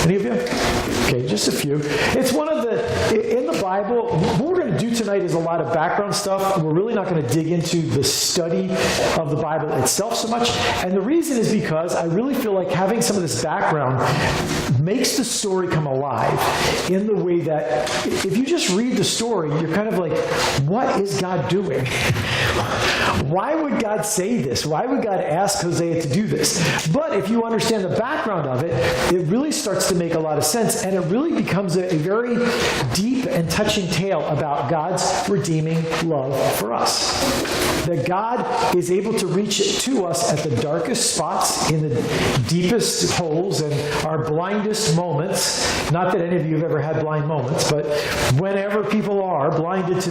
Any of you? Okay, just a few. It's one of in the Bible, what we're going to do tonight is a lot of background stuff. We're really not going to dig into the study of the Bible itself so much. And the reason is because I really feel like having some of this background makes the story come alive in the way that if you just read the story, you're kind of like, what is God doing? Why would God say this? Why would God ask Hosea to do this? But if you understand the background of it, it really starts to make a lot of sense, and it really becomes a very deep and touching tale about God's redeeming love for us. That God is able to reach to us at the darkest spots, in the deepest holes, and our blindest moments. Not that any of you have ever had blind moments, but whenever people are blinded to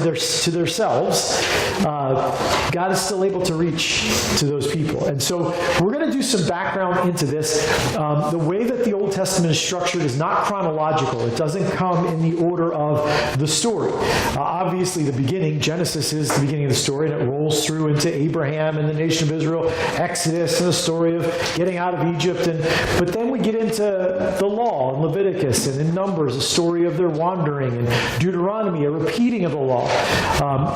themselves, God is still able to reach to those people. And so we're going to do some background into this. The way that the Old Testament is structured is not chronological. It doesn't come in the order of the story. Obviously, the beginning, Genesis is the beginning of the story, and it rolls through into Abraham and the nation of Israel, Exodus, and the story of getting out of Egypt. But then we get into the law in Leviticus, and in Numbers, a story of their wandering, and Deuteronomy, a repeating of the law,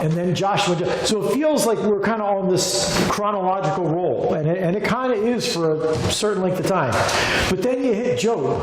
and then Joshua. So it feels like we're kind of on this chronological roll, and it kind of is for a certain length of time. But then you hit Job,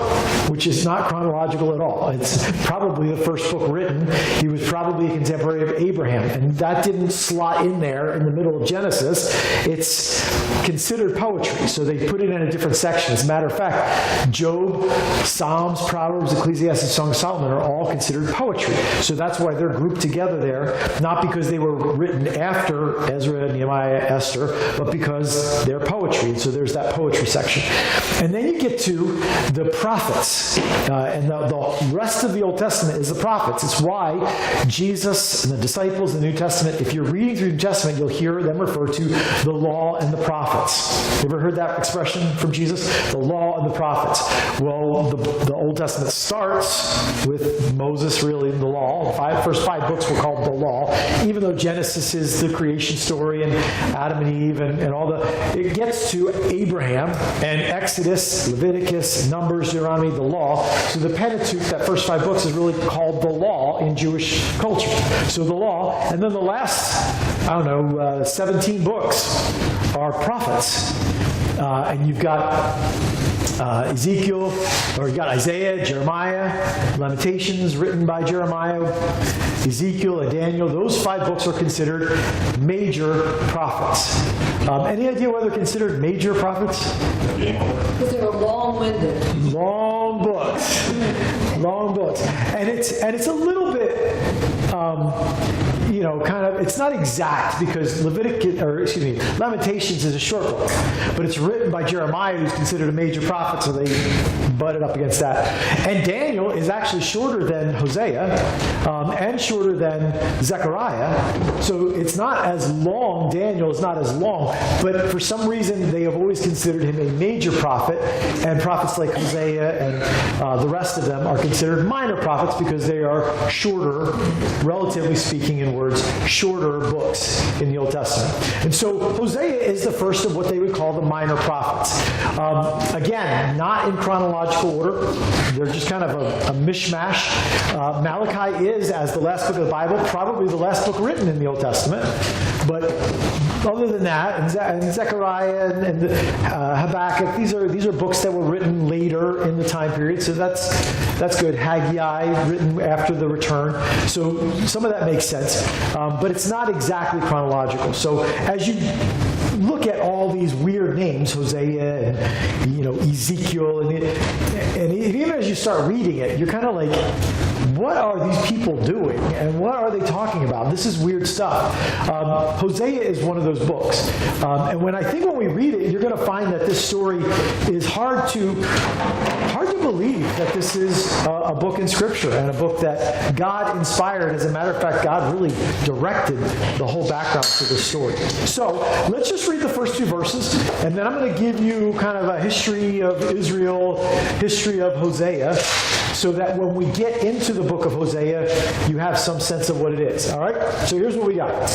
which is not chronological at all. It's probably the first book written. He was probably a contemporary of Abraham, and that didn't slot in there in the middle of Genesis. It's considered poetry, so they put it in a different section. As a matter of fact, Job, Psalms, Proverbs, Ecclesiastes, Song of Solomon are all considered poetry. So that's why they're grouped together there, not because they were written after Ezra, Nehemiah, Esther, but because they're poetry. So there's that poetry section. And then you get to the prophets. And the rest of the Old Testament is the prophets. It's why Jesus and the disciples in the New Testament, if you're reading through the New Testament, you'll hear them refer to the law and the prophets. You ever heard that expression from Jesus? The law and the prophets. Well, the Old Testament starts with Moses, really, in the law. The first 5 books were called the law, even though Genesis is the creation story and Adam and Eve and all it gets to Abraham and Exodus, Leviticus, Numbers, Deuteronomy, the law. So the Pentateuch, that first 5 books, is really called the law in Jewish culture. So the law, and then the last, 17 books are prophets. And you've got Ezekiel, or you've got Isaiah, Jeremiah, Lamentations written by Jeremiah, Ezekiel and Daniel. Those 5 books are considered major prophets. Any idea why they're considered major prophets? Because they were long-winded. Long books. Long books. And it's a little bit it's not exact because Lamentations is a short book, but it's written by Jeremiah, who's considered a major prophet, so they butted up against that. And Daniel is actually shorter than Hosea and shorter than Zechariah, so it's not as long. Daniel is not as long, but for some reason they have always considered him a major prophet, and prophets like Hosea and the rest of them are considered minor prophets because they are shorter, relatively speaking in words, shorter books in the Old Testament. And so Hosea is the first of what they would call the minor prophets. Again, not in chronological order. They're just kind of a mishmash. Malachi is, as the last book of the Bible, probably the last book written in the Old Testament. But other than that, and Zechariah and Habakkuk, these are books that were written later in the time period, so that's good. Haggai, written after the return, so some of that makes sense, but it's not exactly chronological. So as you look at all these weird names, Hosea and Ezekiel, and even as you start reading it, you're kind of like, what are these people doing? And what are they talking about? This is weird stuff. Hosea is one of those books. And when we read it, you're going to find that this story is hard to believe that this is a book in Scripture and a book that God inspired. As a matter of fact, God really directed the whole background to this story. So let's just read the first 2 verses, and then I'm going to give you kind of a history of Israel, history of Hosea, so that when we get into the book of Hosea, you have some sense of what it is. All right? So here's what we got.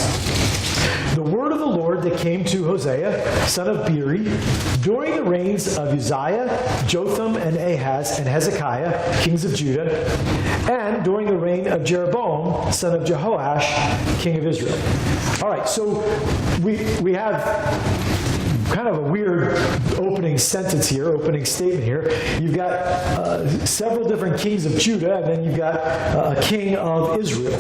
the word of the Lord that came to Hosea, son of Beeri, during the reigns of Uzziah, Jotham, and Ahaz, and Hezekiah, kings of Judah, and during the reign of Jeroboam, son of Jehoash, king of Israel. All right, so we have kind of a weird opening sentence here, opening statement here. You've got several different kings of Judah, and then you've got a king of Israel.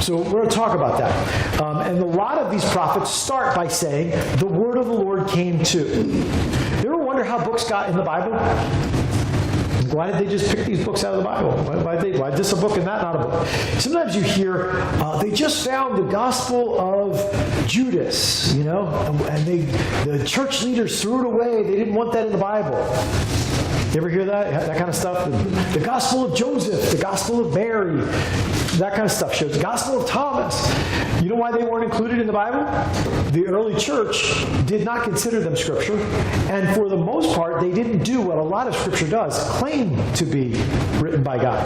So we're going to talk about that. And a lot of these prophets start by saying, the word of the Lord came to. You ever wonder how books got in the Bible? Why did they just pick these books out of the Bible? Why this a book and that not a book? Sometimes you hear, they just found the Gospel of Judas, and the church leaders threw it away. They didn't want that in the Bible. You ever hear that kind of stuff? The Gospel of Joseph, the Gospel of Mary, that kind of stuff shows. The Gospel of Thomas. You know why they weren't included in the Bible? The early church did not consider them Scripture, and for the most part, they didn't do what a lot of Scripture does, claim to be written by God.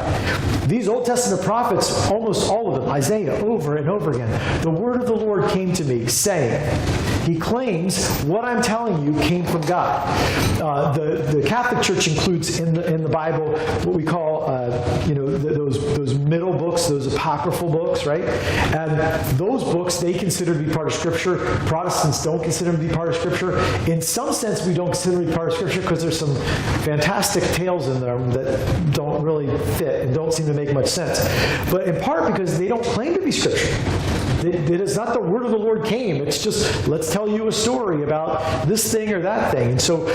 These Old Testament prophets, almost all of them, Isaiah, over and over again, the word of the Lord came to me, saying, he claims what I'm telling you came from God. The Catholic Church includes in the Bible what we call, those middle books, those apocryphal books, right? And those books they consider to be part of Scripture. Protestants don't consider them to be part of Scripture. In some sense, we don't consider them to be part of Scripture because there's some fantastic tales in them that don't really fit and don't seem to make much sense. But in part because they don't claim to be Scripture. It is not the word of the Lord came. It's just, let's tell you a story about this thing or that thing. And so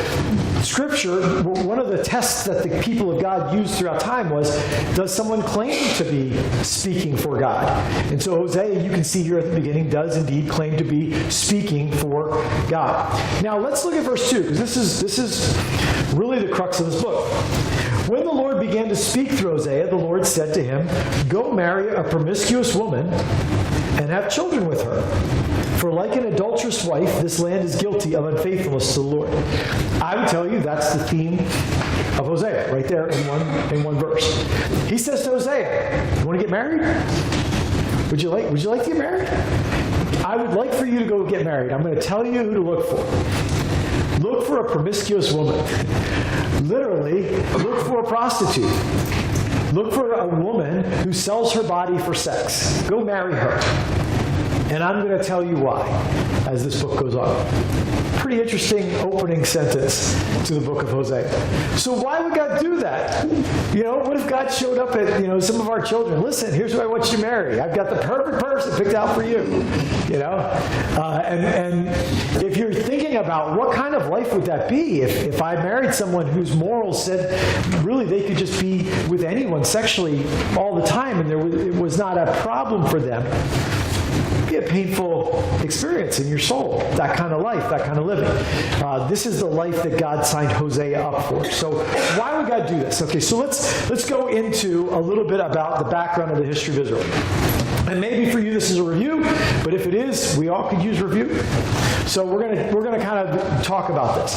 Scripture, one of the tests that the people of God used throughout time was, does someone claim to be speaking for God? And so Hosea, you can see here at the beginning, does indeed claim to be speaking for God. Now let's look at verse 2, because this is really the crux of this book. When the Lord began to speak through Hosea, the Lord said to him, go marry a promiscuous woman and have children with her. For like an adulterous wife, this land is guilty of unfaithfulness to the Lord. I would tell you that's the theme of Hosea, right there in one verse. He says to Hosea, you want to get married? Would you like to get married? I would like for you to go get married. I'm going to tell you who to look for. Look for a promiscuous woman. Literally, look for a prostitute. Look for a woman who sells her body for sex. Go marry her. And I'm going to tell you why as this book goes on. Pretty interesting opening sentence to the book of Hosea. So why would God do that? What if God showed up at, some of our children? Listen, here's who I want you to marry. I've got the perfect person picked out for you. And if you're thinking about what kind of life would that be if I married someone whose morals said really they could just be with anyone sexually all the time and it was not a problem for them. Be a painful experience in your soul, that kind of life, that kind of living. This is the life that God signed Hosea up for. So why would God do this? Okay, so let's go into a little bit about the background of the history of Israel. And maybe for you this is a review, but if it is, we all could use review. So we're gonna kind of talk about this.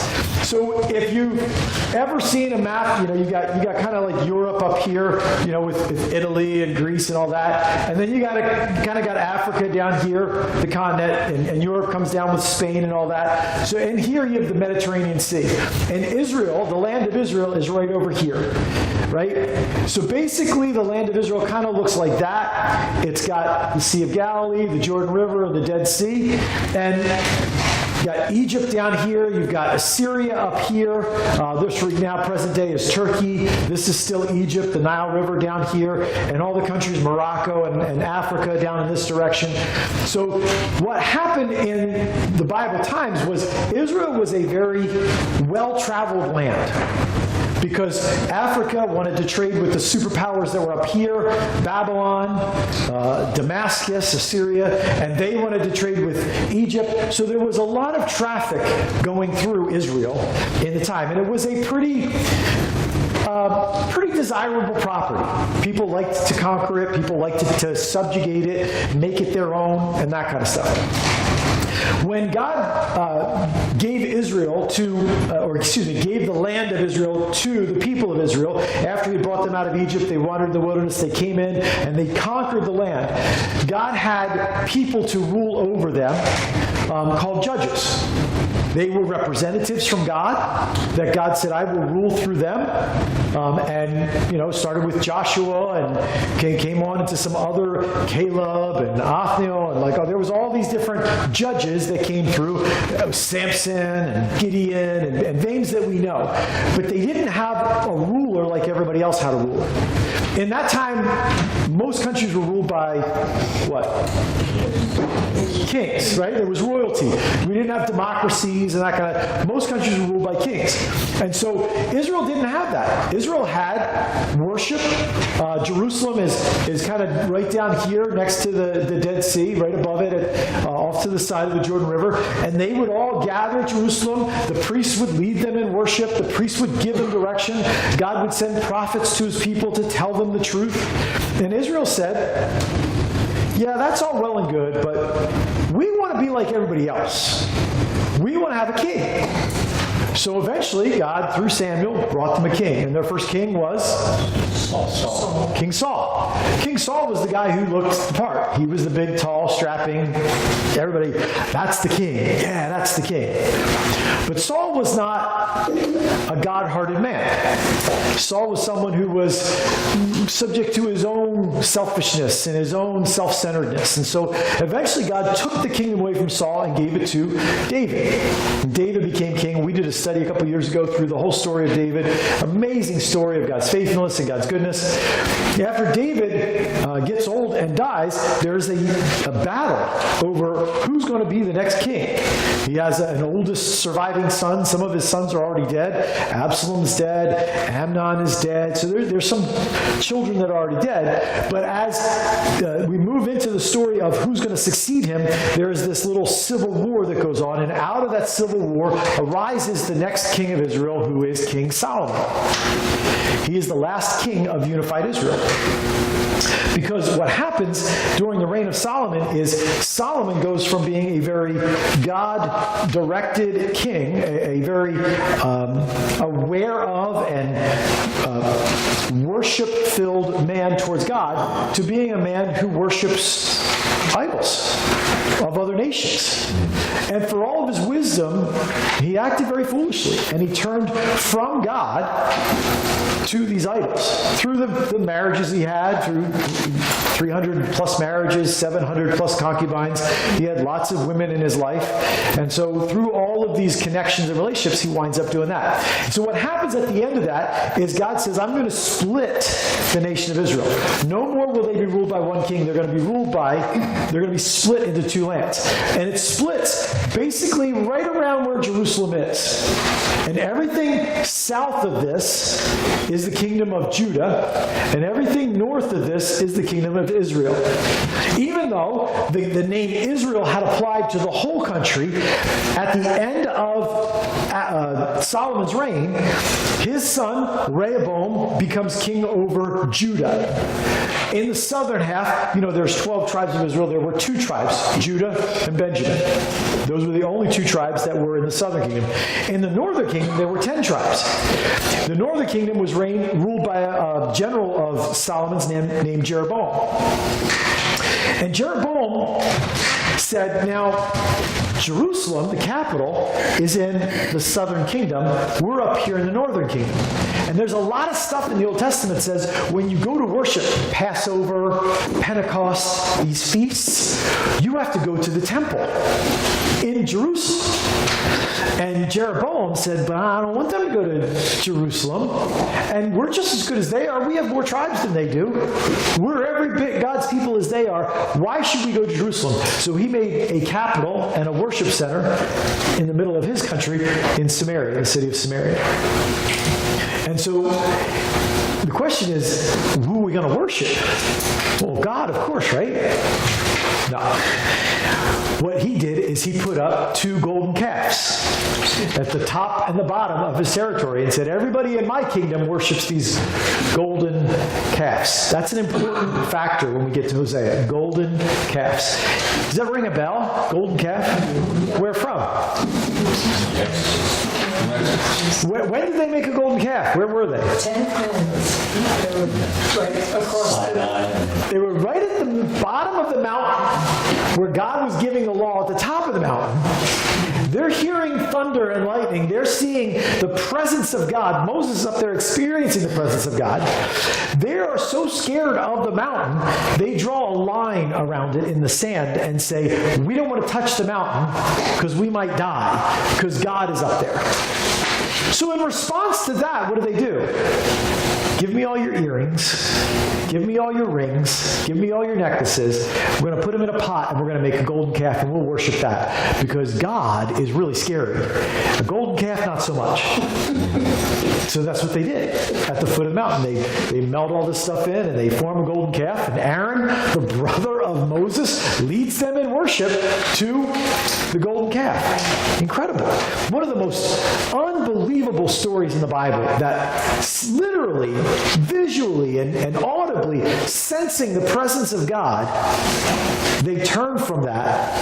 So if you've ever seen a map, you got kind of like Europe up here, with Italy and Greece and all that, and then you got Africa down here, the continent, and Europe comes down with Spain and all that. So in here you have the Mediterranean Sea, and Israel, the land of Israel, is right over here, right? So basically, the land of Israel kind of looks like that. It's got the Sea of Galilee, the Jordan River, and the Dead Sea, and you've got Egypt down here. You've got Assyria up here. This right now, present day, is Turkey. This is still Egypt, the Nile River down here, and all the countries, Morocco and Africa down in this direction. So what happened in the Bible times was Israel was a very well-traveled land. Because Africa wanted to trade with the superpowers that were up here, Babylon, Damascus, Assyria, and they wanted to trade with Egypt. So there was a lot of traffic going through Israel in the time. And it was a pretty desirable property. People liked to conquer it. People liked to subjugate it, make it their own, and that kind of stuff. When God gave Israel gave the land of Israel to the people of Israel, after he brought them out of Egypt, they wandered in the wilderness, they came in, and they conquered the land. God had people to rule over them called judges. They were representatives from God, that God said, I will rule through them. Started with Joshua and came on into some other, Caleb and Othniel, and there was all these different judges that came through, Samson and Gideon and names that we know. But they didn't have a ruler like everybody else had a ruler. In that time, most countries were ruled by what? Kings, right? There was royalty. We didn't have democracies and that kind of. Most countries were ruled by kings. And so Israel didn't have that. Israel had worship. Jerusalem is kind of right down here next to the Dead Sea, right above it, off to the side of the Jordan River. And they would all gather at Jerusalem. The priests would lead them in worship. The priests would give them direction. God would send prophets to his people to tell them the truth. And Israel said, yeah, that's all well and good, but we want to be like everybody else. We want to have a king. So eventually, God, through Samuel, brought them a king. And their first king was Saul. King Saul. King Saul was the guy who looked the part. He was the big, tall, strapping, everybody, that's the king. Yeah, that's the king. But Saul was not a God-hearted man. Saul was someone who was subject to his own selfishness and his own self-centeredness. And so eventually God took the kingdom away from Saul and gave it to David. And David became king. We did a study a couple years ago through the whole story of David. Amazing story of God's faithfulness and God's goodness. After David gets old and dies, there's a battle over who's going to be the next king. He has an oldest surviving son. Some of his sons are already dead. Absalom's dead. Amnon is dead. So there's some children that are already dead. But as we move into the story of who's going to succeed him, there is this little civil war that goes on. And out of that civil war arises the next king of Israel, who is King Solomon. He is the last king of unified Israel. Because what happens during the reign of Solomon is Solomon goes from being a very God-directed king, a very aware of and worship-filled man towards God, to being a man who worships idols of other nations. And for all of his wisdom, he acted very foolishly, and he turned from God to these idols. Through the marriages he had, through 300 plus marriages, 700 plus concubines, he had lots of women in his life. And so through all of these connections and relationships, he winds up doing that. So what happens at the end of that is God says, I'm going to split the nation of Israel. No more will they be ruled by one king. They're going to be split into two lands. And it splits basically right around where Jerusalem is. And everything south of this is the kingdom of Judah, and everything north of this is the kingdom of Israel. Even though the name Israel had applied to the whole country, at the end of Solomon's reign, his son Rehoboam becomes king over Judah. In the southern half, there's 12 tribes of Israel. There were 2 tribes, Judah and Benjamin. Those were the only 2 tribes that were in the southern kingdom. In the northern kingdom, there were 10 tribes. The northern kingdom was ruled by a general of Solomon's named Jeroboam. And Jeroboam said, now, Jerusalem, the capital, is in the southern kingdom. We're up here in the northern kingdom. And there's a lot of stuff in the Old Testament that says when you go to worship, Passover, Pentecost, these feasts, you have to go to the temple in Jerusalem. And Jeroboam said, but I don't want them to go to Jerusalem. And we're just as good as they are. We have more tribes than they do. We're every bit God's people as they are. Why should we go to Jerusalem? So he made a capital and a worship center in the middle of his country in Samaria, the city of Samaria. And so the question is, who are we going to worship? Well, God, of course, right? No. What he did is he put up 2 golden calves at the top and the bottom of his territory and said, everybody in my kingdom worships these golden calves. That's an important factor when we get to Hosea. Golden calves. Does that ring a bell? Golden calf? Where from? When did they make a golden calf? Where were they? 10 Commandments. They were right across the... They were right at the bottom of the mountain where God was giving the law at the top of the mountain. They're hearing thunder and lightning. They're seeing the presence of God. Moses is up there experiencing the presence of God. They are so scared of the mountain, they draw a line around it in the sand and say, we don't want to touch the mountain because we might die because God is up there. So in response to that, what do? Give me all your earrings. Give me all your rings. Give me all your necklaces. We're going to put them in a pot and we're going to make a golden calf and we'll worship that because God is really scary. A golden calf, not so much. So that's what they did at the foot of the mountain. They melt all this stuff in and they form a golden calf. And Aaron, the brother of Moses, leads them in worship to the golden calf. Incredible. One of the most unbelievable stories in the Bible that literally, visually, and audibly sensing the presence of God, they turn from that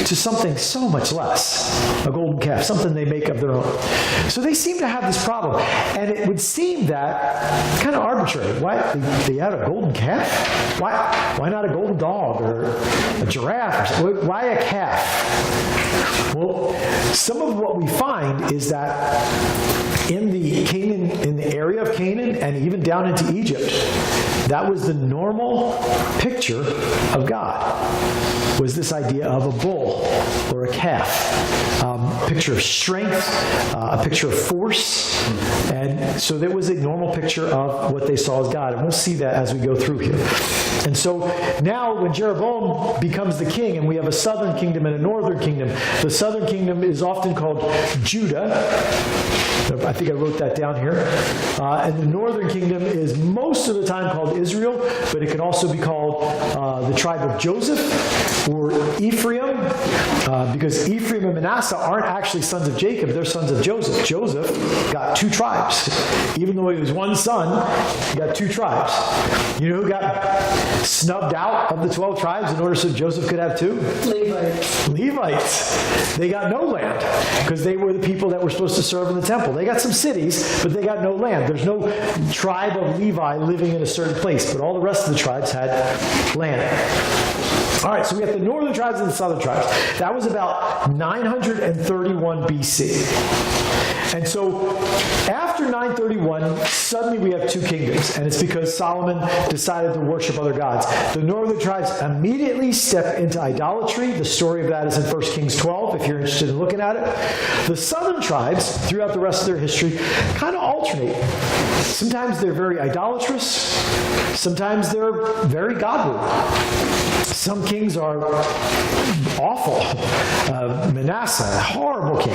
to something so much less, a golden calf, something they make of their own. So they seem to have this problem. And it would seem that kind of arbitrary. Why they had a golden calf? Why not a golden dog or a giraffe? Why a calf? Well, some of what we find is that in the area of Canaan, and even down into Egypt, that was the normal picture of God. Was this idea of a bull or a calf, picture of strength, a picture of force, and so there was a normal picture of what they saw as God, and we'll see that as we go through here. And so now when Jeroboam becomes the king, and we have a southern kingdom and a northern kingdom, the southern kingdom is often called Judah. I think I wrote that down here. And the northern kingdom is most of the time called Israel, but it can also be called the tribe of Joseph or Ephraim, because Ephraim and Manasseh aren't actually sons of Jacob, they're sons of Joseph. Joseph got 2 tribes. Even though he was one son, he got 2 tribes. You know who got snubbed out of the 12 tribes in order so Joseph could have 2? Levites. They got no land because they were the people that were supposed to serve in the temple. They got some cities, but they got no land. There's no tribe of Levi living in a certain place, but all the rest of the tribes had land. All right, so we have the northern tribes and the southern tribes. That was about 931 BC. And so after 931, suddenly we have 2 kingdoms, and it's because Solomon decided to worship other gods. The northern tribes immediately step into idolatry. The story of that is in 1 Kings 12, if you're interested in looking at it. The southern tribes, throughout the rest of their history, kind of alternate. Sometimes they're very idolatrous. Sometimes they're very godly. Some kings are awful. Manasseh, horrible king.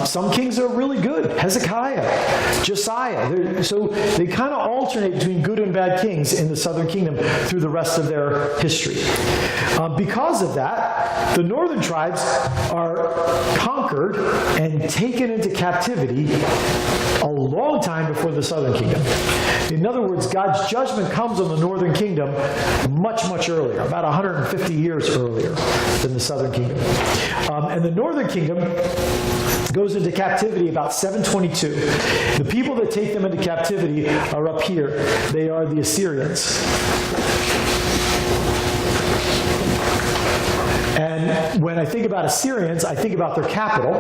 Some kings are really good. Hezekiah, Josiah. So they kind of alternate between good and bad kings in the southern kingdom through the rest of their history. Because of that, the northern tribes are conquered and taken into captivity a long time before the southern kingdom. In other words, God's judgment comes on the northern kingdom much, much earlier, about 150 years earlier than the southern kingdom. And the northern kingdom goes into captivity about 722. The people that take them into captivity are up here. They are the Assyrians. And when I think about Assyrians, I think about their capital.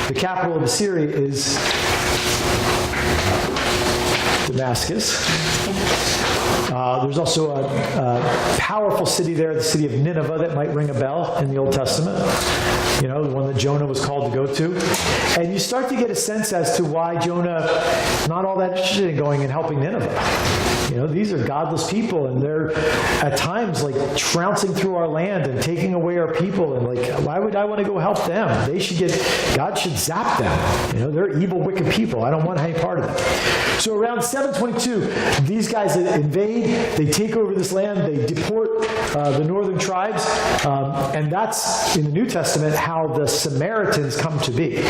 The capital of Assyria is Damascus. There's also a powerful city there, the city of Nineveh, that might ring a bell in the Old Testament. You know, the one that Jonah was called to go to. And you start to get a sense as to why Jonah not all that interested in going and helping Nineveh. You know, these are godless people, and they're at times like trouncing through our land and taking away our people. And like, why would I want to go help them? God should zap them. You know, they're evil, wicked people. I don't want any part of them. So around 7 722, these guys invade, they take over this land, they deport the northern tribes, and that's, in the New Testament, how the Samaritans come to be.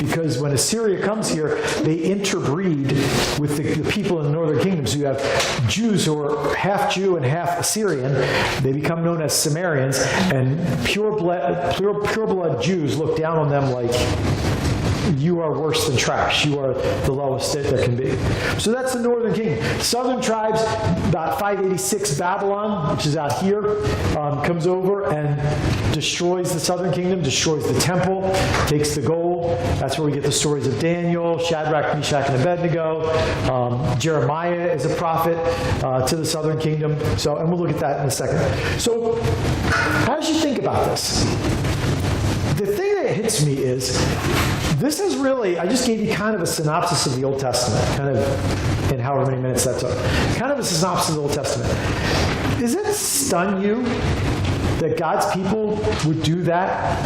Because when Assyria comes here, they interbreed with the people in the northern kingdom. So you have Jews who are half Jew and half Assyrian. They become known as Sumerians, and pure blood Jews look down on them like, you are worse than trash. You are the lowest that there can be. So that's the northern kingdom. Southern tribes, about 586, Babylon, which is out here, comes over and destroys the southern kingdom, destroys the temple, takes the gold. That's where we get the stories of Daniel, Shadrach, Meshach, and Abednego. Jeremiah is a prophet to the southern kingdom. And we'll look at that in a second. So as you think about this, the thing that hits me is, this is really, I just gave you kind of a synopsis of the Old Testament, kind of in however many minutes that took. Kind of a synopsis of the Old Testament. Does it stun you that God's people would do that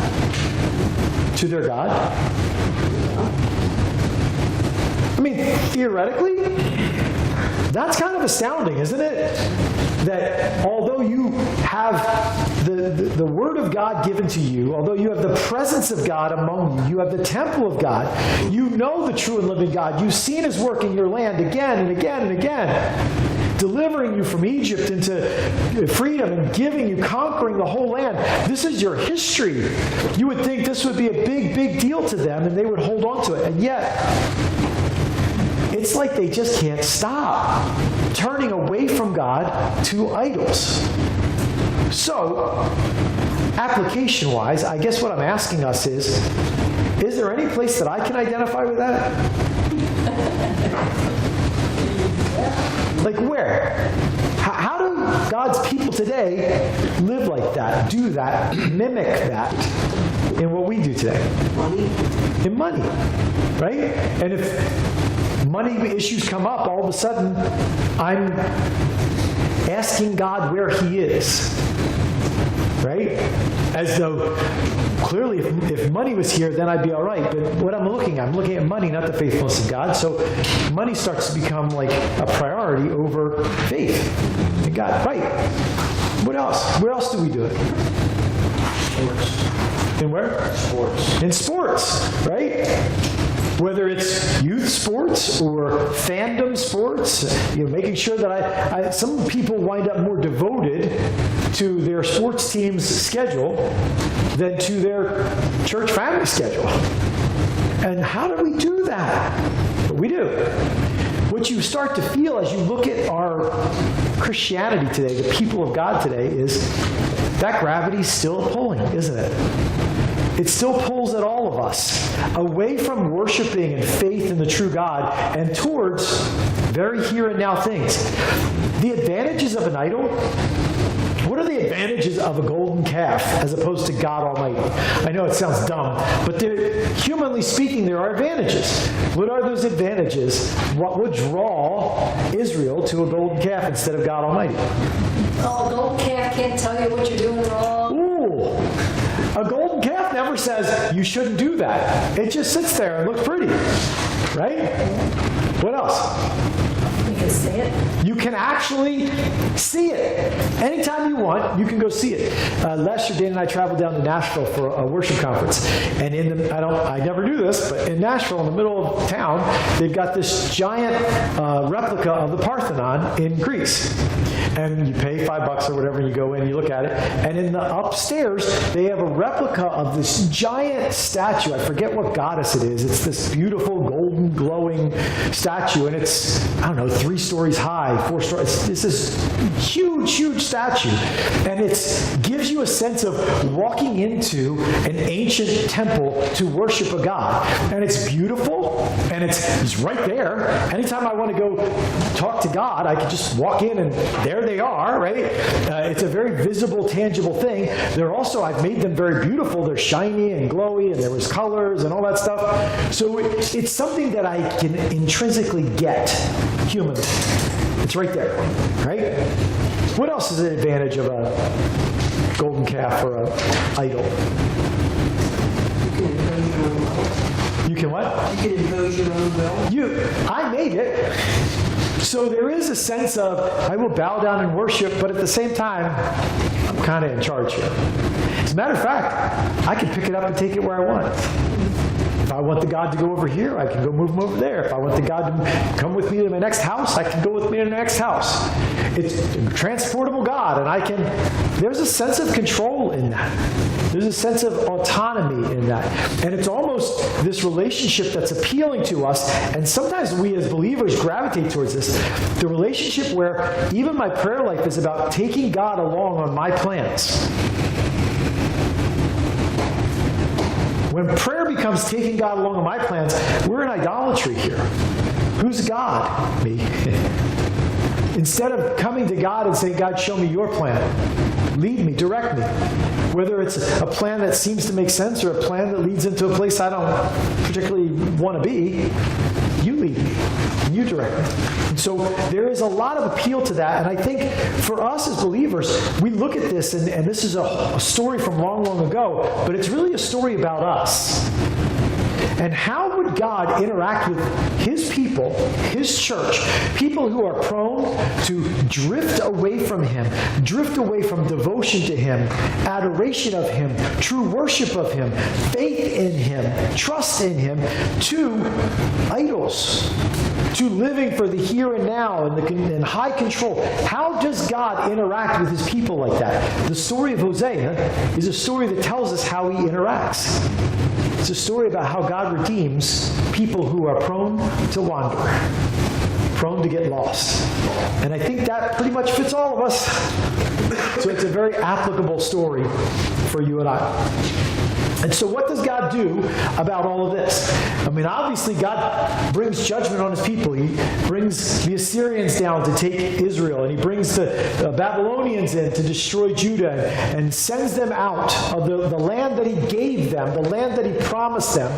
to their God? I mean, theoretically, that's kind of astounding, isn't it? That although you have the Word of God given to you, although you have the presence of God among you, you have the temple of God, you know the true and living God, you've seen His work in your land again and again and again, delivering you from Egypt into freedom and giving you, conquering the whole land. This is your history. You would think this would be a big, big deal to them and they would hold on to it. And yet, it's like they just can't stop turning away from God to idols. So, application-wise, I guess what I'm asking us is there any place that I can identify with that? Like where? How do God's people today live like that, do that, mimic that in what we do today? Money. In money, right? And if money issues come up, all of a sudden, I'm asking God where He is, right? As though, clearly, if money was here, then I'd be all right. But what I'm looking at money, not the faithfulness of God. So money starts to become like a priority over faith in God. Right. What else? Where else do we do it? Sports. In where? Sports. In sports, right? Whether it's youth sports or fandom sports, making sure that some people wind up more devoted to their sports team's schedule than to their church family schedule. And how do we do that? But we do. What you start to feel as you look at our Christianity today, the people of God today, is that gravity's still pulling, isn't it? It still pulls at all of us away from worshiping and faith in the true God and towards very here and now things. The advantages of an idol, what are the advantages of a golden calf as opposed to God Almighty? I know it sounds dumb, but humanly speaking, there are advantages. What are those advantages? What would draw Israel to a golden calf instead of God Almighty? Oh, a golden calf can't tell you what you're doing wrong. Ooh. A golden calf never says, you shouldn't do that. It just sits there and looks pretty. Right? What else? You can see it. You can actually see it. Anytime you want, you can go see it. Last year, Dan and I traveled down to Nashville for a worship conference. And I never do this, but in Nashville, in the middle of town, they've got this giant replica of the Parthenon in Greece. And you pay $5 or whatever, and you go in, you look at it. And in the upstairs, they have a replica of this giant statue. I forget what goddess it is. It's this beautiful, golden, glowing statue. And it's, 3 stories high, 4 stories. This is huge, huge statue. And it gives you a sense of walking into an ancient temple to worship a God. And it's beautiful, and it's right there. Anytime I want to go talk to God, I can just walk in, and there they are, right? It's a very visible, tangible thing. They're also, I've made them very beautiful. They're shiny and glowy, and there was colors and all that stuff. So it's something that I can intrinsically get humanly. It's right there, right? What else is an advantage of a golden calf or an idol? You can bring your own You can what? You can impose your own will. I made it. So there is a sense of, I will bow down and worship, but at the same time, I'm kind of in charge here. As a matter of fact, I can pick it up and take it where I want. If I want the God to go over here, I can go move him over there. If I want the God to come with me to my next house, I can go with me to the next house. It's a transportable God, and there's a sense of control in that. There's a sense of autonomy in that. And it's almost this relationship that's appealing to us, and sometimes we as believers gravitate towards this. The relationship where even my prayer life is about taking God along on my plans. When prayer becomes taking God along on my plans, we're in idolatry here. Who's God? Me. Instead of coming to God and saying, God, show me your plan. Lead me, direct me. Whether it's a plan that seems to make sense or a plan that leads into a place I don't particularly want to be, you lead me. You direct me. And so there is a lot of appeal to that. And I think for us as believers, we look at this, and this is a story from long, long ago, but it's really a story about us. And how would God interact with his people, his church, people who are prone to drift away from him, drift away from devotion to him, adoration of him, true worship of him, faith in him, trust in him, to idols, to living for the here and now and high control? How does God interact with his people like that? The story of Hosea is a story that tells us how he interacts. It's a story about how God redeems people who are prone to wander, prone to get lost. And I think that pretty much fits all of us. So it's a very applicable story for you and I. And so what does God do about all of this? I mean, obviously God brings judgment on his people. He brings the Assyrians down to take Israel, and he brings the Babylonians in to destroy Judah and sends them out of the land that he gave them, the land that he promised them.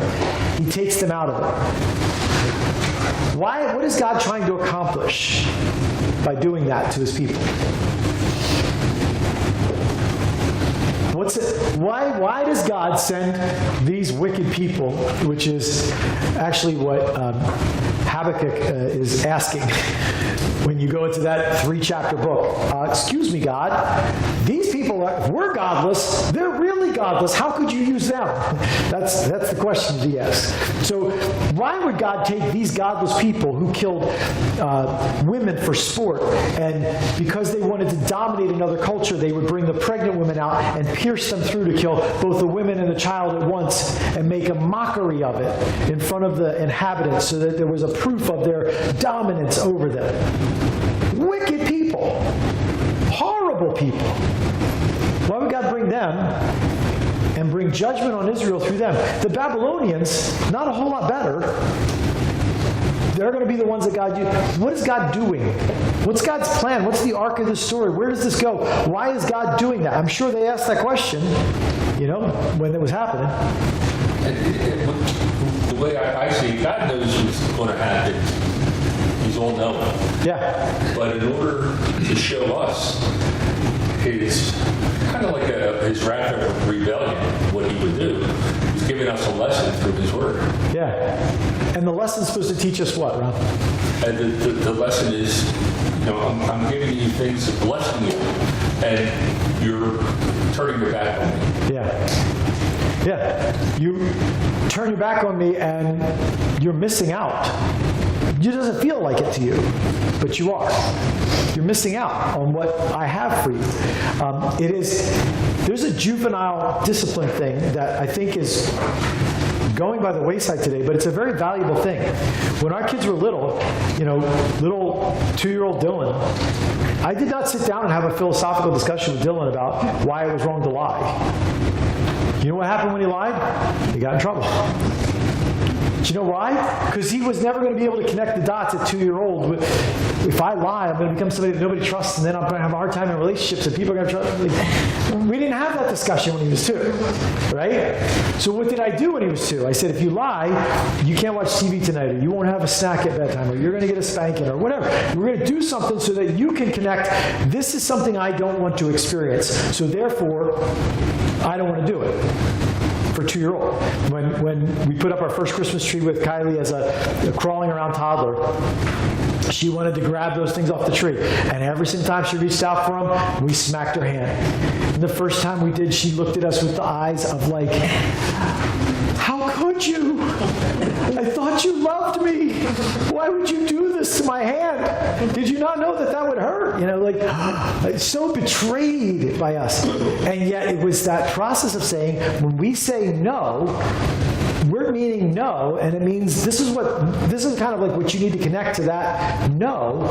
He takes them out of it. What is God trying to accomplish by doing that to his people? Why does God send these wicked people, which is actually what Habakkuk is asking when you go into that 3-chapter book? Excuse me, God, these people, we're godless. They're really godless. How could you use them? That's the question he asks. So why would God take these godless people who killed women for sport, and because they wanted to dominate another culture, they would bring the pregnant women out and pierce them through to kill both the women and the child at once and make a mockery of it in front of the inhabitants so that there was a proof of their dominance over them? Wicked people. Horrible people. Why would God bring them and bring judgment on Israel through them? The Babylonians, not a whole lot better. They're going to be the ones that God used. What is God doing? What's God's plan? What's the arc of the story? Where does this go? Why is God doing that? I'm sure they asked that question, when it was happening. The way I see it, God knows what's going to happen. He's all-knowing. Yeah. But in order to show us his kind of like his wrath of rebellion, what he would do, he's giving us a lesson through his word. Yeah. And the lesson's supposed to teach us what, Ron? And the lesson is, I'm giving you things, blessing you, and you're turning your back on me. Yeah. Yeah. You turn your back on me and you're missing out. It doesn't feel like it to you, but you are. You're missing out on what I have for you. There's a juvenile discipline thing that I think is going by the wayside today, but it's a very valuable thing. When our kids were little, little 2-year-old Dylan, I did not sit down and have a philosophical discussion with Dylan about why it was wrong to lie. You know what happened when he lied? He got in trouble. Do you know why? Because he was never going to be able to connect the dots at 2-year-old. If I lie, I'm going to become somebody that nobody trusts, and then I'm going to have a hard time in relationships, and people are going to trust me. We didn't have that discussion when he was 2, right? So what did I do when he was 2? I said, if you lie, you can't watch TV tonight, or you won't have a snack at bedtime, or you're going to get a spanking, or whatever. We're going to do something so that you can connect. This is something I don't want to experience, so therefore, I don't want to do it. for 2-year-old. When we put up our first Christmas tree with Kylie as a crawling around toddler, she wanted to grab those things off the tree. And every single time she reached out for them, we smacked her hand. And the first time we did, she looked at us with the eyes of like, how could you? I thought you loved me. Why would you do this to my hand? Did you not know that that would hurt? Like so betrayed by us. And yet it was that process of saying, when we say no, we're meaning no, and it means this is kind of like what you need to connect to that no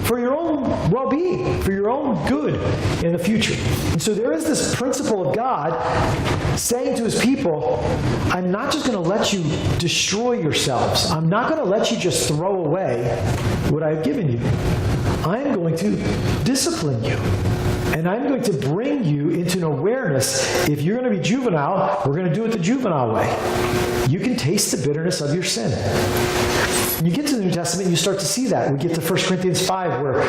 for your own well-being, for your own good in the future. And so there is this principle of God saying to his people, I'm not just going to let you destroy yourselves. I'm not going to let you just throw away what I've given you. I'm going to discipline you. And I'm going to bring you into an awareness. If you're going to be juvenile, we're going to do it the juvenile way. You can taste the bitterness of your sin. When you get to the New Testament, you start to see that. We get to 1 Corinthians 5, where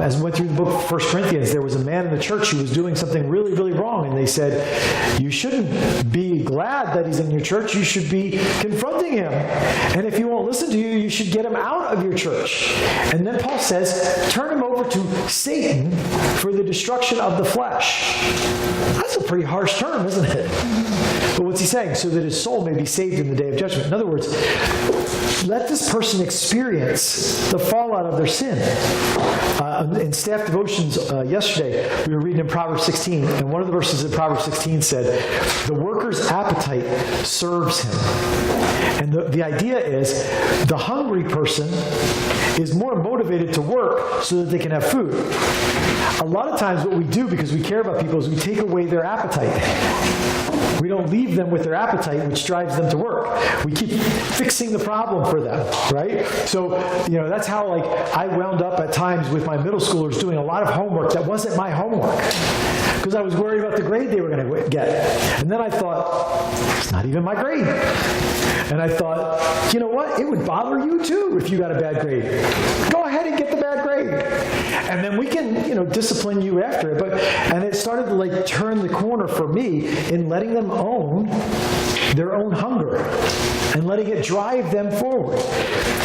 as we went through the book of 1 Corinthians, there was a man in the church who was doing something really, really wrong. And they said, you shouldn't be glad that he's in your church. You should be confronting him. And if he won't listen to you, you should get him out of your church. And then Paul says, turn him over to Satan for the destruction of the flesh. That's a pretty harsh term, isn't it? But what's he saying? So that his soul may be saved in the day of judgment. In other words, let this person experience the fallout of their sin. In staff devotions yesterday, we were reading in Proverbs 16, and one of the verses in Proverbs 16 said, the worker's appetite serves him. And the idea is the hungry person is more motivated to work so that they can have food. A lot of times what we do, because we care about people, is we take away their appetite. We don't leave them with their appetite, which drives them to work. We keep fixing the problem for them, right? So, that's how I wound up at times with my middle schoolers doing a lot of homework that wasn't my homework, because I was worried about the grade they were going to get. And then I thought, it's not even my grade. And I thought, you know what? It would bother you too if you got a bad grade. Go ahead and get the bad grade. And then we can, discipline you after it. And it started to turn the corner for me in letting them own their own hunger and letting it drive them forward.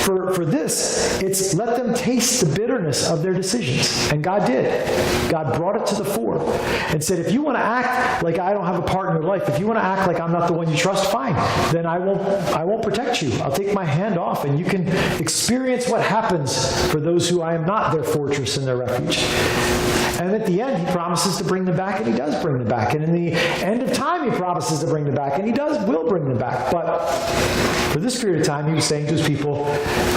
For this, it's let them taste the bitterness of their decisions. And God did. God brought it to the fore and said, if you want to act like I don't have a part in your life, if you want to act like I'm not the one you trust, fine. Then I won't protect you. I'll take my hand off, and you can experience what happens for those who I am not their fortress and their refuge. And at the end, he promises to bring them back, and he does bring them back. And in the end of time, he promises to bring them back, and he will bring them back. But for this period of time, he was saying to his people,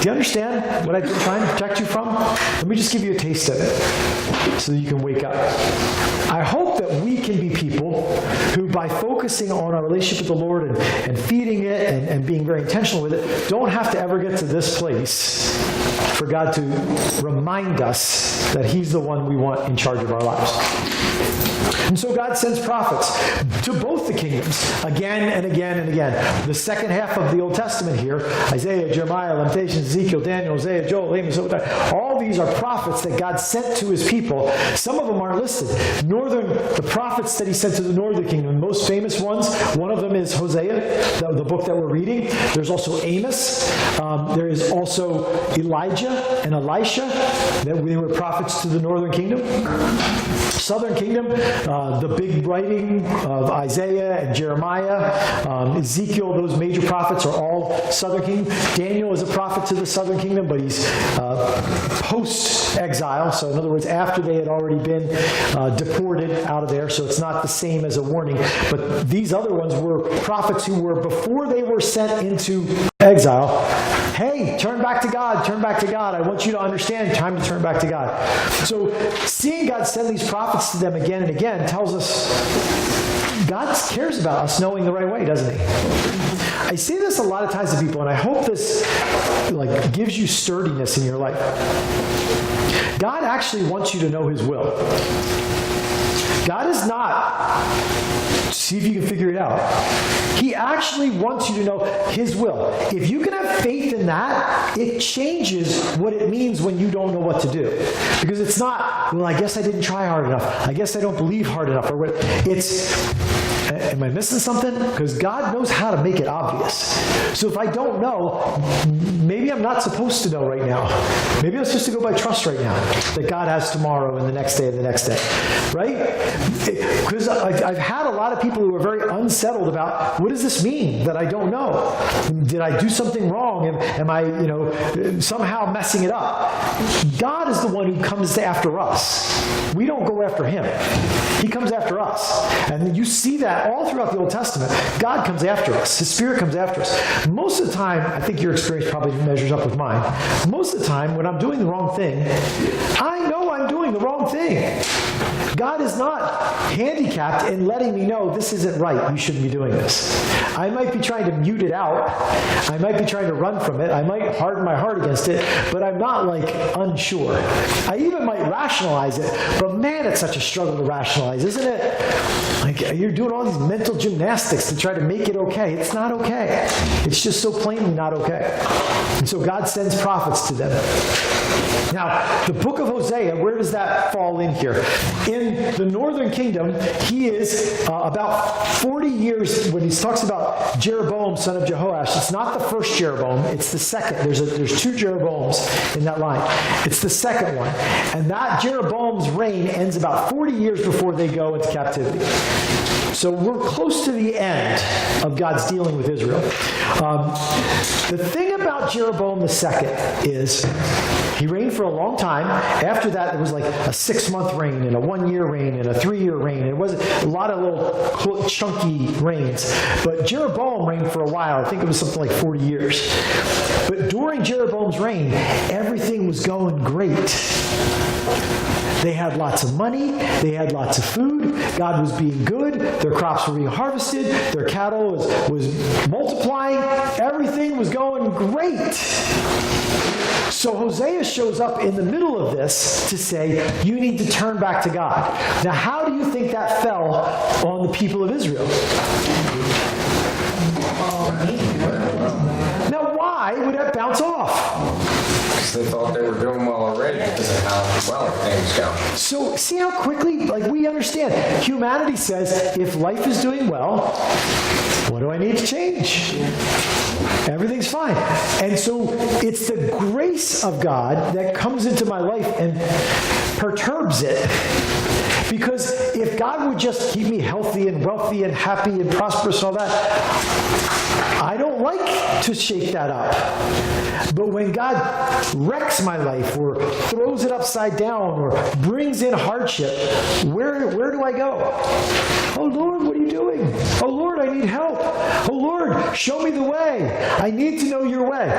do you understand what I've been trying to protect you from? Let me just give you a taste of it so that you can wake up. I hope that we can be people who, by focusing on our relationship with the Lord and feeding it and being very intentional with it, don't have to ever get to this place for God to remind us that he's the one we want in charge of our lives. And so God sends prophets to both the kingdoms again and again and again. The second half of the Old Testament here, Isaiah, Jeremiah, Lamentations, Ezekiel, Daniel, Hosea, Joel, Amos, all these are prophets that God sent to his people. Some of them aren't listed. The prophets that he sent to the northern kingdom, the most famous ones, one of them is Hosea, the book that we're reading. There's also Amos. There is also Elijah and Elisha, that they were prophets to the northern kingdom. Southern kingdom, the big writing of Isaiah and Jeremiah, Ezekiel, those major prophets are all southern kingdom. Daniel is a prophet to the southern kingdom, but he's post-exile. So in other words, after they had already been deported out of there. So it's not the same as a warning. But these other ones were prophets who were, before they were sent into exile, hey, turn back to God, turn back to God. I want you to understand, time to turn back to God. So seeing God send these prophets to them again and again tells us God cares about us knowing the right way, doesn't he? I say this a lot of times to people, and I hope this gives you sturdiness in your life. God actually wants you to know his will. God is not, see if you can figure it out. He actually wants you to know his will. If you can have faith in that, it changes what it means when you don't know what to do. Because it's not, well, I guess I didn't try hard enough. I guess I don't believe hard enough. Or what. It's, Am I missing something? Because God knows how to make it obvious. So if I don't know, maybe I'm not supposed to know right now. Maybe I'm supposed to go by trust right now that God has tomorrow and the next day and the next day, right? Because I've had a lot of people who are very unsettled about, what does this mean that I don't know? Did I do something wrong? Am I, somehow messing it up? God is the one who comes after us. We don't go after him. He comes after us. And you see that all throughout the Old Testament. God comes after us. His Spirit comes after us. Most of the time, I think your experience probably measures up with mine. Most of the time, when I'm doing the wrong thing, I know I'm doing the wrong thing. God is not handicapped in letting me know this isn't right. You shouldn't be doing this. I might be trying to mute it out. I might be trying to run from it. I might harden my heart against it, but I'm not unsure. I even might rationalize it, but man, it's such a struggle to rationalize, isn't it? You're doing all these mental gymnastics to try to make it okay. It's not okay. It's just so plainly not okay. And so God sends prophets to them. Now, the book of Hosea, where does that fall in here? In the northern kingdom, he is about 40 years, when he talks about Jeroboam, son of Jehoash, it's not the first Jeroboam, it's the second. There's two Jeroboams in that line. It's the second one. And that Jeroboam's reign ends about 40 years before they go into captivity. So we're close to the end of God's dealing with Israel. The thing about Jeroboam II is he reigned for a long time. After that, it was like a 6-month reign and a 1-year reign and a 3-year reign. It wasn't a lot of little chunky reigns. But Jeroboam reigned for a while. I think it was something like 40 years. But during Jeroboam's reign, everything was going great. They had lots of money. They had lots of food. God was being good. Their crops were being harvested. Their cattle was multiplying. Everything was going great. So Hosea shows up in the middle of this to say, you need to turn back to God. Now, how do you think that fell on the people of Israel? Now, why would that bounce off? They thought they were doing well already because of how well things go. So see how quickly, we understand. Humanity says, if life is doing well, what do I need to change? Everything's fine. And so it's the grace of God that comes into my life and perturbs it. Because if God would just keep me healthy and wealthy and happy and prosperous and all that, I don't like to shake that up. But when God wrecks my life or throws it upside down or brings in hardship, where do I go? Oh, Lord, what are you doing? Oh, Lord, I need help. Oh, Lord, show me the way. I need to know your way.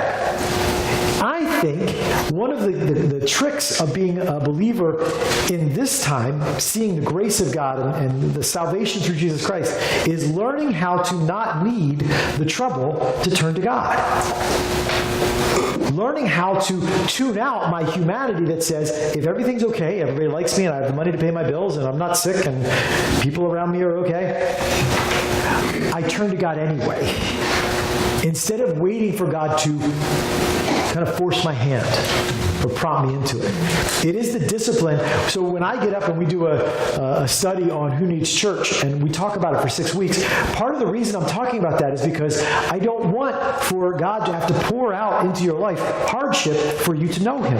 I think one of the tricks of being a believer in this time, seeing the grace of God and the salvation through Jesus Christ, is learning how to not need the trouble to turn to God. Learning how to tune out my humanity that says, if everything's okay, everybody likes me, and I have the money to pay my bills, and I'm not sick, and people around me are okay, I turn to God anyway. Instead of waiting for God to kind of force my hand or prompt me into it. It is the discipline. So when I get up and we do a study on who needs church, and we talk about it for 6 weeks, part of the reason I'm talking about that is because I don't want for God to have to pour out into your life hardship for you to know him.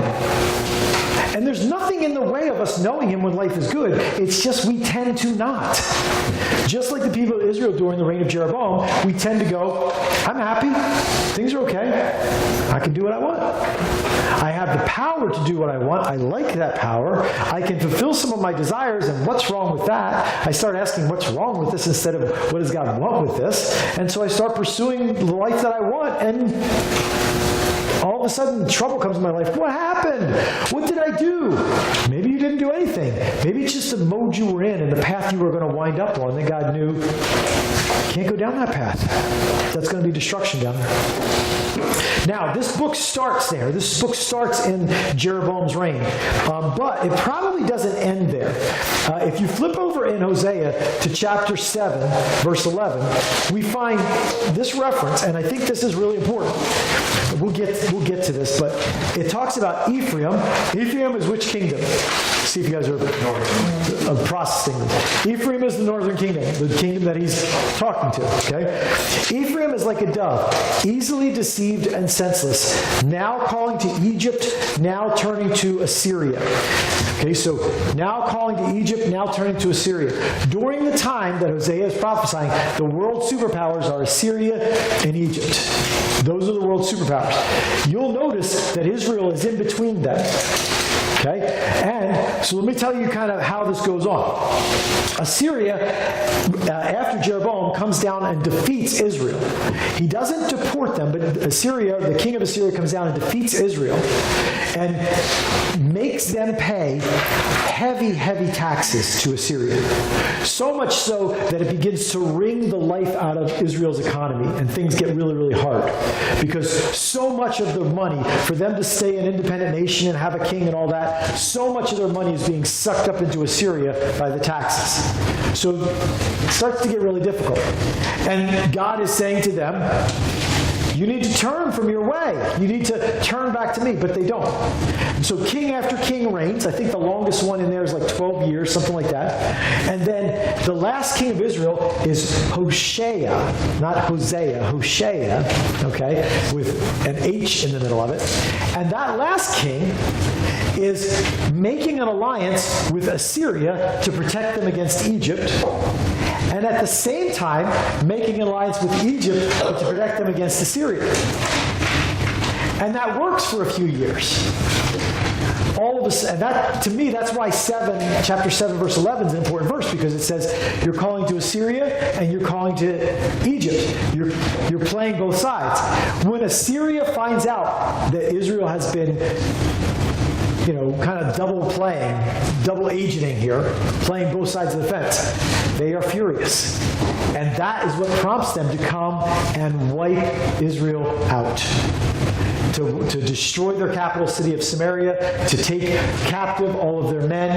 And there's nothing in the way of us knowing him when life is good. It's just we tend to not. Just like the people of Israel during the reign of Jeroboam, we tend to go, I'm happy. Things are okay. I can do what I want. I have the power to do what I want. I like that power. I can fulfill some of my desires, and what's wrong with that? I start asking what's wrong with this instead of what does God want with this? And so I start pursuing the life that I want, and all of a sudden, trouble comes in my life. What happened? What did I do? Maybe you didn't do anything. Maybe it's just the mode you were in and the path you were going to wind up on that God knew, can't go down that path. That's going to be destruction down there. Now, this book starts there. This book starts in Jeroboam's reign. But it probably doesn't end there. If you flip over in Hosea to chapter 7, verse 11, we find this reference, and I think this is really important. We'll get to this, but it talks about Ephraim. Ephraim is which kingdom? See if you guys are processing this. Ephraim is the northern kingdom, the kingdom that he's talking to. Okay, Ephraim is like a dove, easily deceived and senseless, now calling to Egypt, now turning to Assyria. Okay, so now calling to Egypt, now turning to Assyria. During the time that Hosea is prophesying, the world superpowers are Assyria and Egypt. Those are the world superpowers. You'll notice that Israel is in between them. Okay? And so let me tell you kind of how this goes on. Assyria, after Jeroboam, comes down and defeats Israel. He doesn't deport them, but Assyria, the king of Assyria, comes down and defeats Israel and makes them pay heavy, heavy taxes to Assyria. So much so that it begins to wring the life out of Israel's economy, and things get really, really hard. Because so much of their money, for them to stay an independent nation and have a king and all that, so much of their money is being sucked up into Assyria by the taxes. So it starts to get really difficult. And God is saying to them, you need to turn from your way. You need to turn back to me, but they don't. And so king after king reigns. I think the longest one in there is like 12 years, something like that. And then the last king of Israel is Hosea, not Hosea, Hosea, okay, with an H in the middle of it. And that last king is making an alliance with Assyria to protect them against Egypt, and at the same time making an alliance with Egypt to protect them against Assyria. And that works for a few years. All of a, and that, to me, that's why chapter 7, verse 11 is an important verse, because it says you're calling to Assyria and you're calling to Egypt. You're playing both sides. When Assyria finds out that Israel has been kind of double agenting here, playing both sides of the fence, they are furious. And that is what prompts them to come and wipe Israel out. To destroy their capital city of Samaria, to take captive all of their men,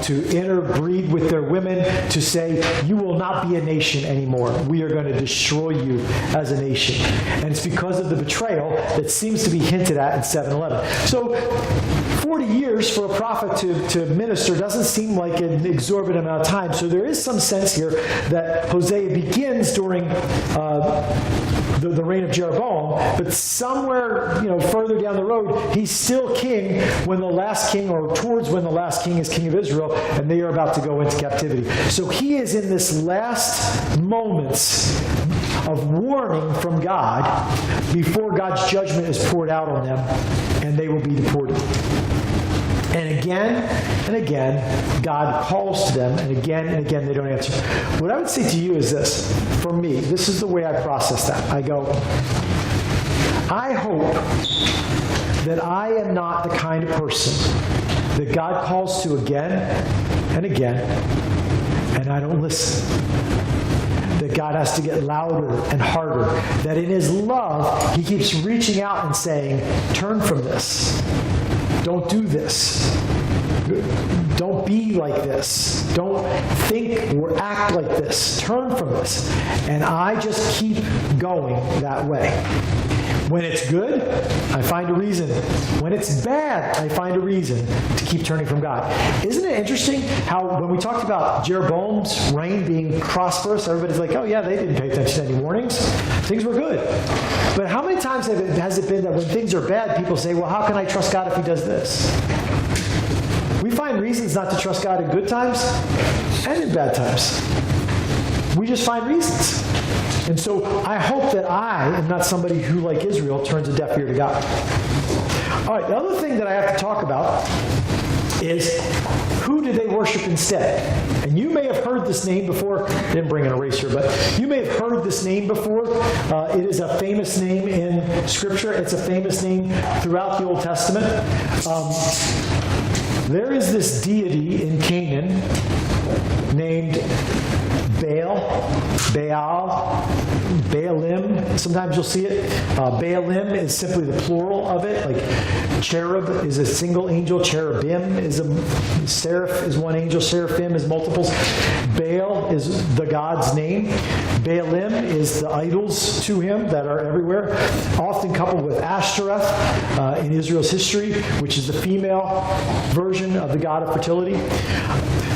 to interbreed with their women, to say, you will not be a nation anymore. We are going to destroy you as a nation. And it's because of the betrayal that seems to be hinted at in 7:11. So 40 years for a prophet to minister doesn't seem like an exorbitant amount of time. So there is some sense here that Hosea begins during the reign of Jeroboam, but somewhere further down the road, he's still king when the last king, or towards when the last king is king of Israel, and they are about to go into captivity. So he is in this last moments of warning from God before God's judgment is poured out on them, and they will be deported. And again, God calls to them, and again, they don't answer. What I would say to you is this. For me, this is the way I process that. I go, I hope that I am not the kind of person that God calls to again and again, and I don't listen. That God has to get louder and harder. That in His love, He keeps reaching out and saying, turn from this. Don't do this. Don't be like this. Don't think or act like this. Turn from this. And I just keep going that way. When it's good, I find a reason. When it's bad, I find a reason to keep turning from God. Isn't it interesting how when we talked about Jeroboam's reign being prosperous, everybody's like, oh yeah, they didn't pay attention to any warnings. Things were good. But how many times has it been that when things are bad, people say, well, how can I trust God if He does this? We find reasons not to trust God in good times and in bad times. We just find reasons. And so I hope that I am not somebody who, like Israel, turns a deaf ear to God. All right, the other thing that I have to talk about is who did they worship instead? And you may have heard this name before. I didn't bring an eraser, but you may have heard this name before. It is a famous name in Scripture. It's a famous name throughout the Old Testament. There is this deity in Canaan named Baal, Baalim, sometimes you'll see it. Baalim is simply the plural of it. Like cherub is a single angel. Cherubim is seraph is one angel. Seraphim is multiples. Baal is the God's name. Baalim is the idols to him that are everywhere, often coupled with Ashtoreth in Israel's history, which is the female version of the god of fertility.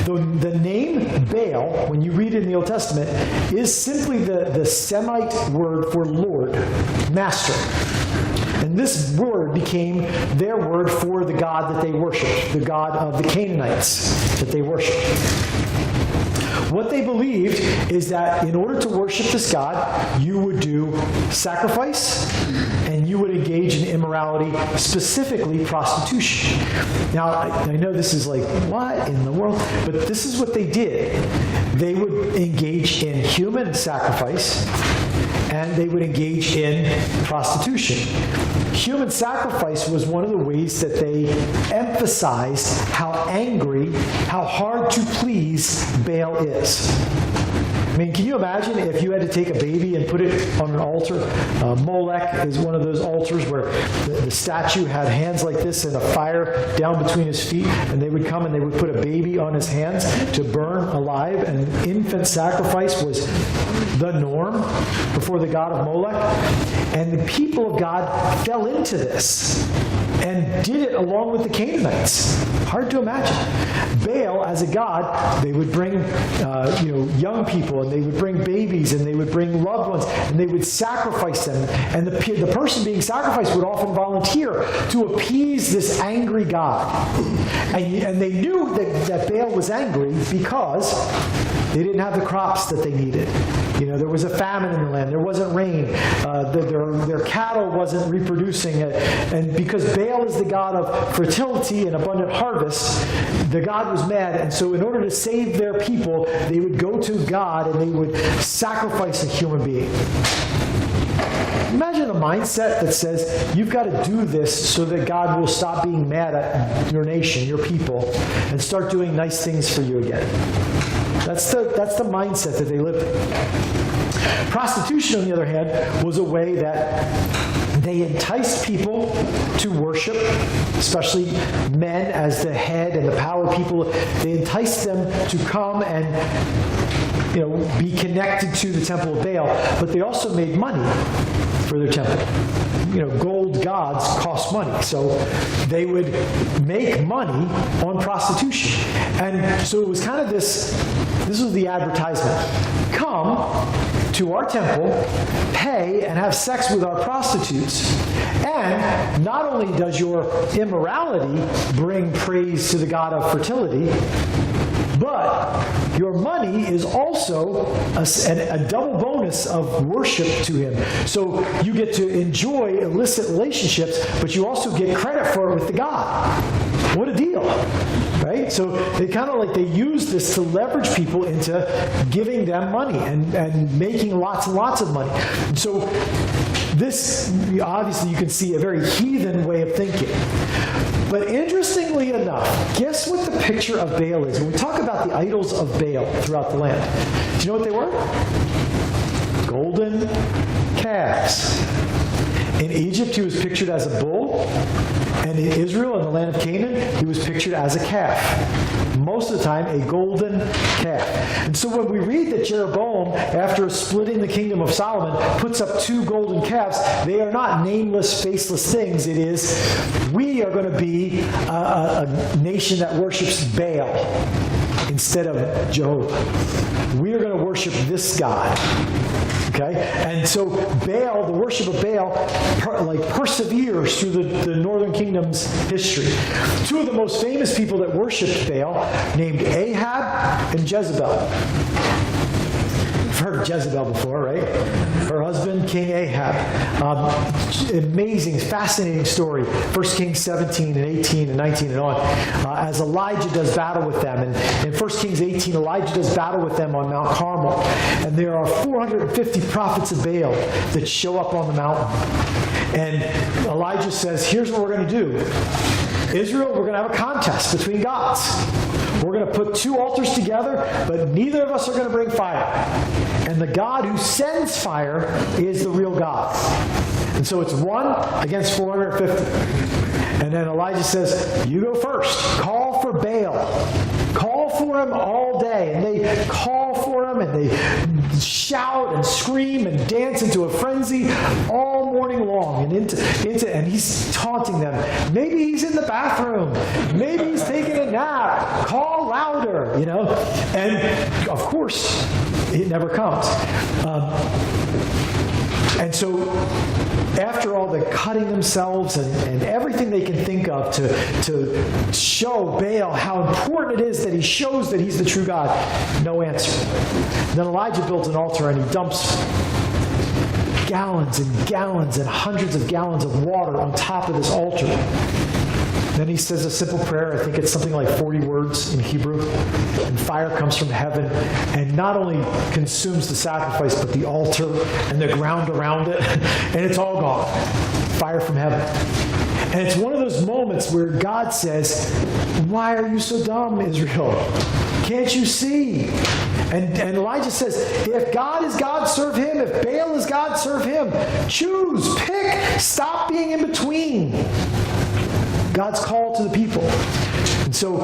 The name Baal, when you read it in the Old Testament, is simply the Semite word for Lord, Master. And this word became their word for the god that they worshiped, the god of the Canaanites that they worshiped. What they believed is that in order to worship this god, you would do sacrifice and you would engage in immorality, specifically prostitution. Now, I know this is like, what in the world? But this is what they did. They would engage in human sacrifice and they would engage in prostitution. Human sacrifice was one of the ways that they emphasized how angry, how hard to please Baal is. I mean, can you imagine if you had to take a baby and put it on an altar? Molech is one of those altars where the statue had hands like this and a fire down between his feet, and they would come and they would put a baby on his hands to burn alive, and infant sacrifice was the norm before the god of Molech. And the people of God fell into this and did it along with the Canaanites. Hard to imagine. Baal, as a god, they would bring young people, and they would bring babies, and they would bring loved ones, and they would sacrifice them. And the person being sacrificed would often volunteer to appease this angry god. And they knew that Baal was angry because they didn't have the crops that they needed. There was a famine in the land. There wasn't rain. Their cattle wasn't reproducing. And because Baal is the god of fertility and abundant harvest, the god was mad. And so in order to save their people, they would go to God and they would sacrifice a human being. Imagine a mindset that says, you've got to do this so that God will stop being mad at your nation, your people, and start doing nice things for you again. That's the mindset that they lived in. Prostitution, on the other hand, was a way that they enticed people to worship, especially men as the head and the power people. They enticed them to come and be connected to the temple of Baal, but they also made money for their temple. Gold gods cost money, so they would make money on prostitution. And so it was kind of this was the advertisement. Come to our temple, pay, and have sex with our prostitutes. And not only does your immorality bring praise to the god of fertility, but your money is also a double bonus of worship to him. So you get to enjoy illicit relationships, but you also get credit for it with the God. What a deal, right? So they use this to leverage people into giving them money and making lots and lots of money. And so this, obviously, you can see a very heathen way of thinking. But interestingly enough, guess what the picture of Baal is? When we talk about the idols of Baal throughout the land, do you know what they were? Golden calves. In Egypt, he was pictured as a bull. And in Israel, in the land of Canaan, he was pictured as a calf. Most of the time, a golden calf. And so when we read that Jeroboam, after splitting the kingdom of Solomon, puts up 2 golden calves, they are not nameless, faceless things. It is, we are going to be a nation that worships Baal instead of Jehovah. We are going to worship this God. Okay? And so Baal, the worship of Baal, perseveres through the northern kingdom's history. 2 of the most famous people that worshipped Baal, named Ahab and Jezebel. You've heard of Jezebel before, right? Her husband, King Ahab. Amazing, fascinating story. 1 Kings 17 and 18 and 19 and on. As Elijah does battle with them. And in 1 Kings 18, Elijah does battle with them on Mount Carmel. And there are 450 prophets of Baal that show up on the mountain. And Elijah says, here's what we're going to do. Israel, we're going to have a contest between gods. We're going to put two altars together, but neither of us are going to bring fire. And the God who sends fire is the real God. And so it's 1 against 450. And then Elijah says, you go first. Call for Baal. Call for him all day. And they call for him, and they shout and scream and dance into a frenzy all morning long. And he's taunting them. Maybe he's in the bathroom. Maybe he's taking a nap. Call louder, And, of course, it never comes. And so after all the cutting themselves and everything they can think of to show Baal how important it is that he shows that he's the true God, no answer. Then Elijah builds an altar and he dumps gallons and gallons and hundreds of gallons of water on top of this altar. Then he says a simple prayer. I think it's something like 40 words in Hebrew. And fire comes from heaven and not only consumes the sacrifice, but the altar and the ground around it. And it's all gone. Fire from heaven. And it's one of those moments where God says, why are you so dumb, Israel? Can't you see? And Elijah says, if God is God, serve him. If Baal is God, serve him. Choose, pick, stop being in between. God's call to the people. And so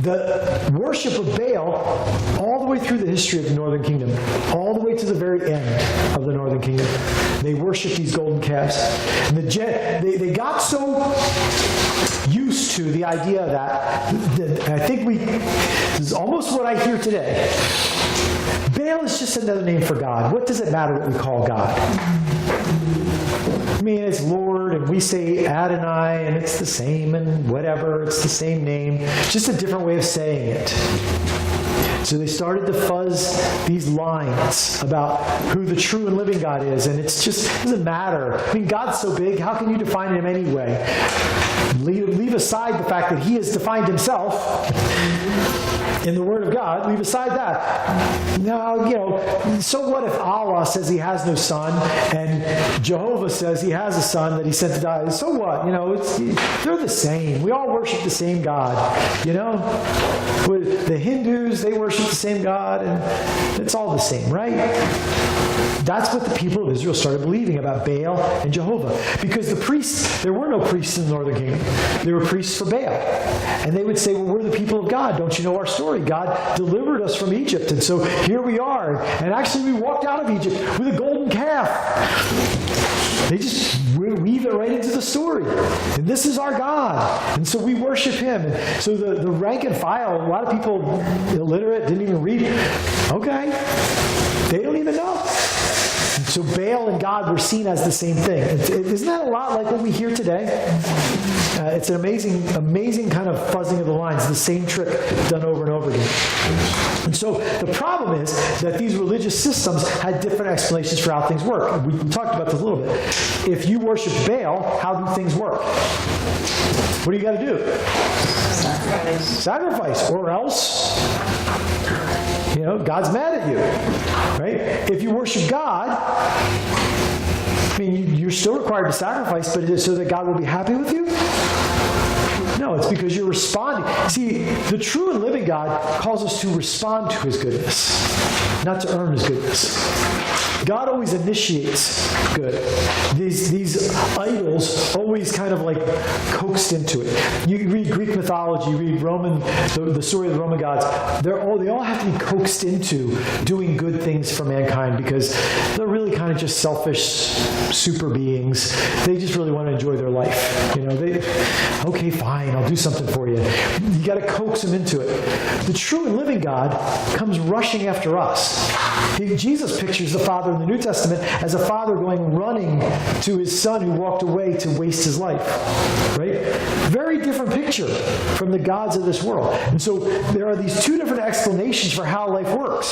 the worship of Baal, all the way through the history of the Northern Kingdom, all the way to the very end of the Northern Kingdom, they worship these golden calves. And they got so used to the idea that I think this is almost what I hear today. Baal is just another name for God. What does it matter what we call God? I mean, it's Lord, and we say Adonai, and it's the same, and whatever, it's the same name. Just a different way of saying it. So they started to fuzz these lines about who the true and living God is, and it doesn't matter. I mean, God's so big, how can you define him anyway? Leave aside the fact that he has defined himself in the Word of God. Leave aside that. Now, so what if Allah says he has no son and Jehovah says he has a son that he sent to die? So what? They're the same. We all worship the same God. With the Hindus, they worship the same God, and it's all the same, right? That's what the people of Israel started believing about Baal and Jehovah. Because the priests, there were no priests in the Northern Kingdom. There were priests for Baal. And they would say, well, we're the people of God. Don't you know our story? God delivered us from Egypt. And so here we are. And actually we walked out of Egypt with a golden calf. They just weave it right into the story. And this is our God. And so we worship him. And so the rank and file, a lot of people, illiterate, didn't even read. Okay. They don't even know. So Baal and God were seen as the same thing. Isn't that a lot like what we hear today? It's an amazing kind of fuzzing of the lines, the same trick done over and over again. And so the problem is that these religious systems had different explanations for how things work. We talked about this a little bit. If you worship Baal, how do things work? What do you got to do? Sacrifice. Or else, God's mad at you. Right? If you worship God, I mean, you're still required to sacrifice, but is it so that God will be happy with you? No, it's because you're responding. See, the true and living God calls us to respond to his goodness, not to earn his goodness. God always initiates good. These idols always kind of like coaxed into it. You read Greek mythology, you read the story of the Roman gods. They all have to be coaxed into doing good things for mankind because they're really kind of just selfish super beings. They just really want to enjoy their life. Okay, fine, I'll do something for you. You got to coax them into it. The true and living God comes rushing after us. Jesus pictures the Father in the New Testament as a father running to his son who walked away to waste his life. Right? Very different picture from the gods of this world. And so there are these two different explanations for how life works.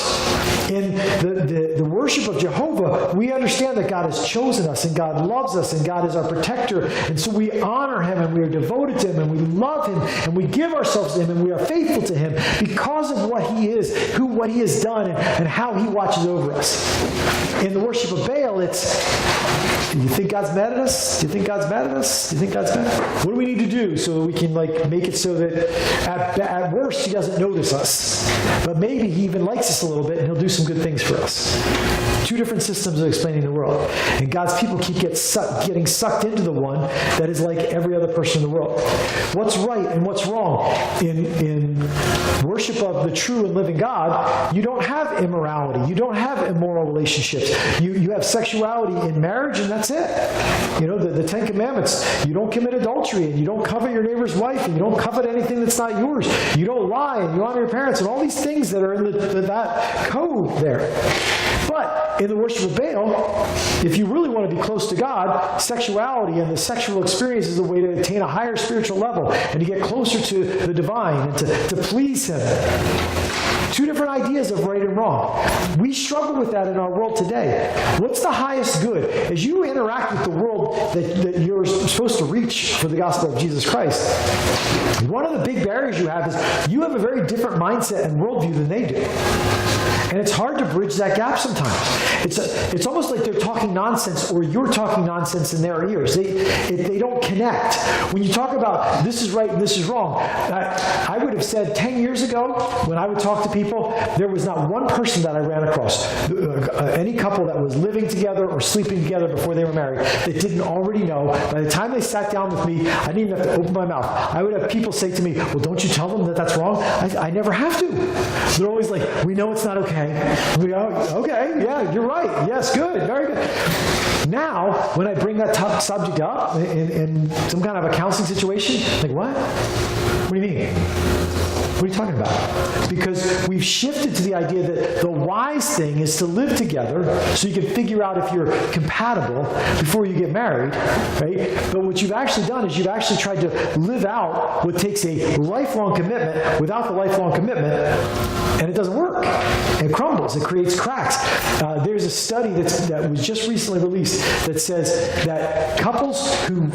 In the worship of Jehovah, But we understand that God has chosen us, and God loves us, and God is our protector. And so we honor him, and we are devoted to him, and we love him, and we give ourselves to him, and we are faithful to him because of what he is, what he has done, and how he watches over us. In the worship of Baal, it's, do you think God's mad at us? Do you think God's mad at us? Do you think God's mad? What do we need to do so that we can make it so that at worst he doesn't notice us, but maybe he even likes us a little bit and he'll do some good things for us? Two different systems of explaining the world, and God's people keep getting sucked into the one that is like every other person in the world. What's right and what's wrong in worship of the true and living God? You don't have immorality. You don't have immoral relationships. You have sexuality in marriage, and that's it. The Ten Commandments. You don't commit adultery, and you don't covet your neighbor's wife, and you don't covet anything that's not yours. You don't lie, and you honor your parents, and all these things that are in that code there. But in the worship of Baal, if you really want to be close to God, sexuality and the sexual experience is a way to attain a higher spiritual level and to get closer to the divine and to please him. Two different ideas of right and wrong. We struggle with that in our world today. What's the highest good? As you interact with the world that you're supposed to reach for the gospel of Jesus Christ, one of the big barriers you have is you have a very different mindset and worldview than they do. And it's hard to bridge that gap sometimes. It's almost like they're talking nonsense or you're talking nonsense in their ears. They don't connect. When you talk about this is right and this is wrong, I would have said 10 years ago when I would talk to people, there was not one person that I ran across, any couple that was living together or sleeping together before they were married, that didn't already know. By the time they sat down with me, I didn't even have to open my mouth. I would have people say to me, well, don't you tell them that that's wrong? I never have to. They're always like, we know it's not okay. We go, okay, yeah, you're right. Yes, good, very good. Now, when I bring that subject up in some kind of a counseling situation, like, what? What do you mean? What are you talking about? Because we've shifted to the idea that the wise thing is to live together so you can figure out if you're compatible before you get married, right? But what you've actually done is you've actually tried to live out what takes a lifelong commitment without the lifelong commitment, and it doesn't work. It crumbles. It creates cracks. There's a study that was just recently released that says that couples who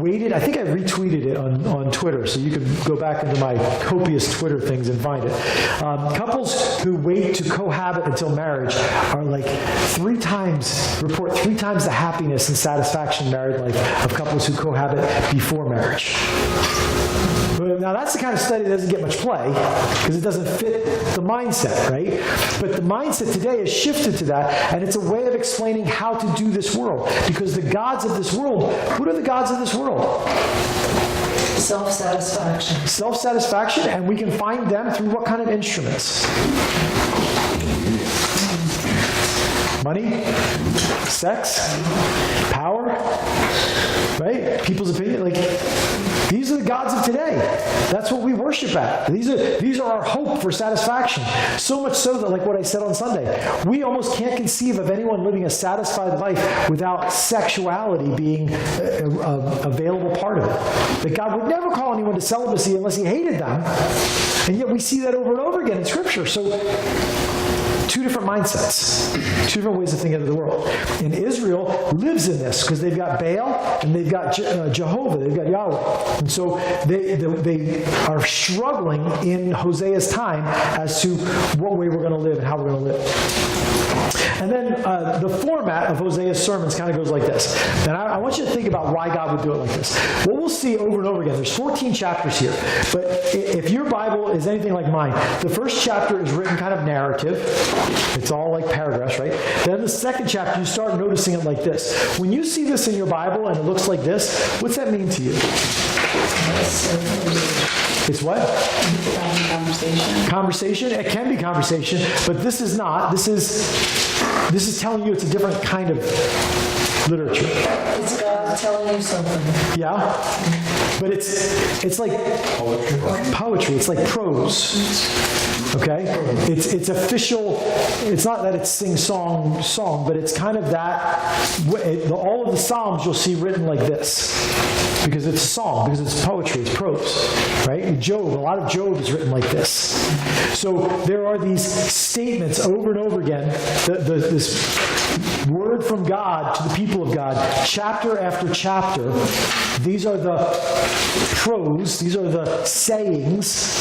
waited, I think I retweeted it on Twitter, so you can go back into my copious Twitter things and find it. Couples who wait to cohabit until marriage are report 3 times the happiness and satisfaction in married life of couples who cohabit before marriage. Now, that's the kind of study that doesn't get much play because it doesn't fit the mindset, right? But the mindset today has shifted to that, and it's a way of explaining how to do this world. Because the gods of this world, what are the gods of this world? Self-satisfaction. Self-satisfaction, and we can find them through what kind of instruments? Money, sex, power, right? People's opinion. These are the gods of today. That's what we worship at. These are our hope for satisfaction. So much so that, like what I said on Sunday, we almost can't conceive of anyone living a satisfied life without sexuality being a available part of it. That God would never call anyone to celibacy unless he hated them. And yet we see that over and over again in Scripture. So, two different mindsets, two different ways of thinking of the world. And Israel lives in this because they've got Baal and they've got Jehovah, they've got Yahweh. And so they are struggling in Hosea's time as to what way we're going to live and how we're going to live. And then the format of Hosea's sermons kind of goes like this. And I want you to think about why God would do it like this. What we'll see over and over again, there's 14 chapters here. But if your Bible is anything like mine, the first chapter is written kind of narrative. It's all like paragraphs, right? Then the second chapter, you start noticing it like this. When you see this in your Bible and it looks like this, what's that mean to you? It's what? Conversation. Conversation? It can be conversation, but this is not. This is telling you it's a different kind of literature. It's God telling you something. Yeah? But it's like poetry. It's like prose. Okay? It's official. It's not that it's song, but it's kind of that. All of the Psalms you'll see written like this. Because it's a song, because it's poetry, it's prose. Right? Job, a lot of Job is written like this. So there are these statements over and over again. This word from God to the people of God, chapter after chapter. These are the prose, these are the sayings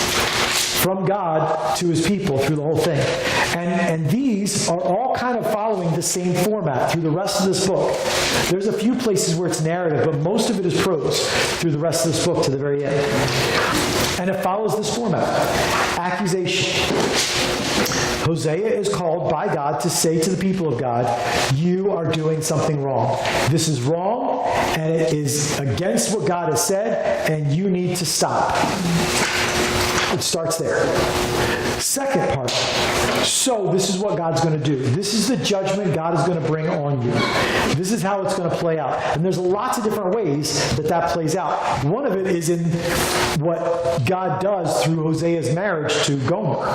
from God to his people through the whole thing. And these are all kind of following the same format through the rest of this book. There's a few places where it's narrative, but most of it is prose through the rest of this book to the very end. And it follows this format. Accusation. Hosea is called by God to say to the people of God, you are doing something wrong. This is wrong, and it is against what God has said, and you need to stop. It starts there. Second part. So this is what God's going to do. This is the judgment God is going to bring on you. This is how it's going to play out. And there's lots of different ways that plays out. One of it is in what God does through Hosea's marriage to Gomer,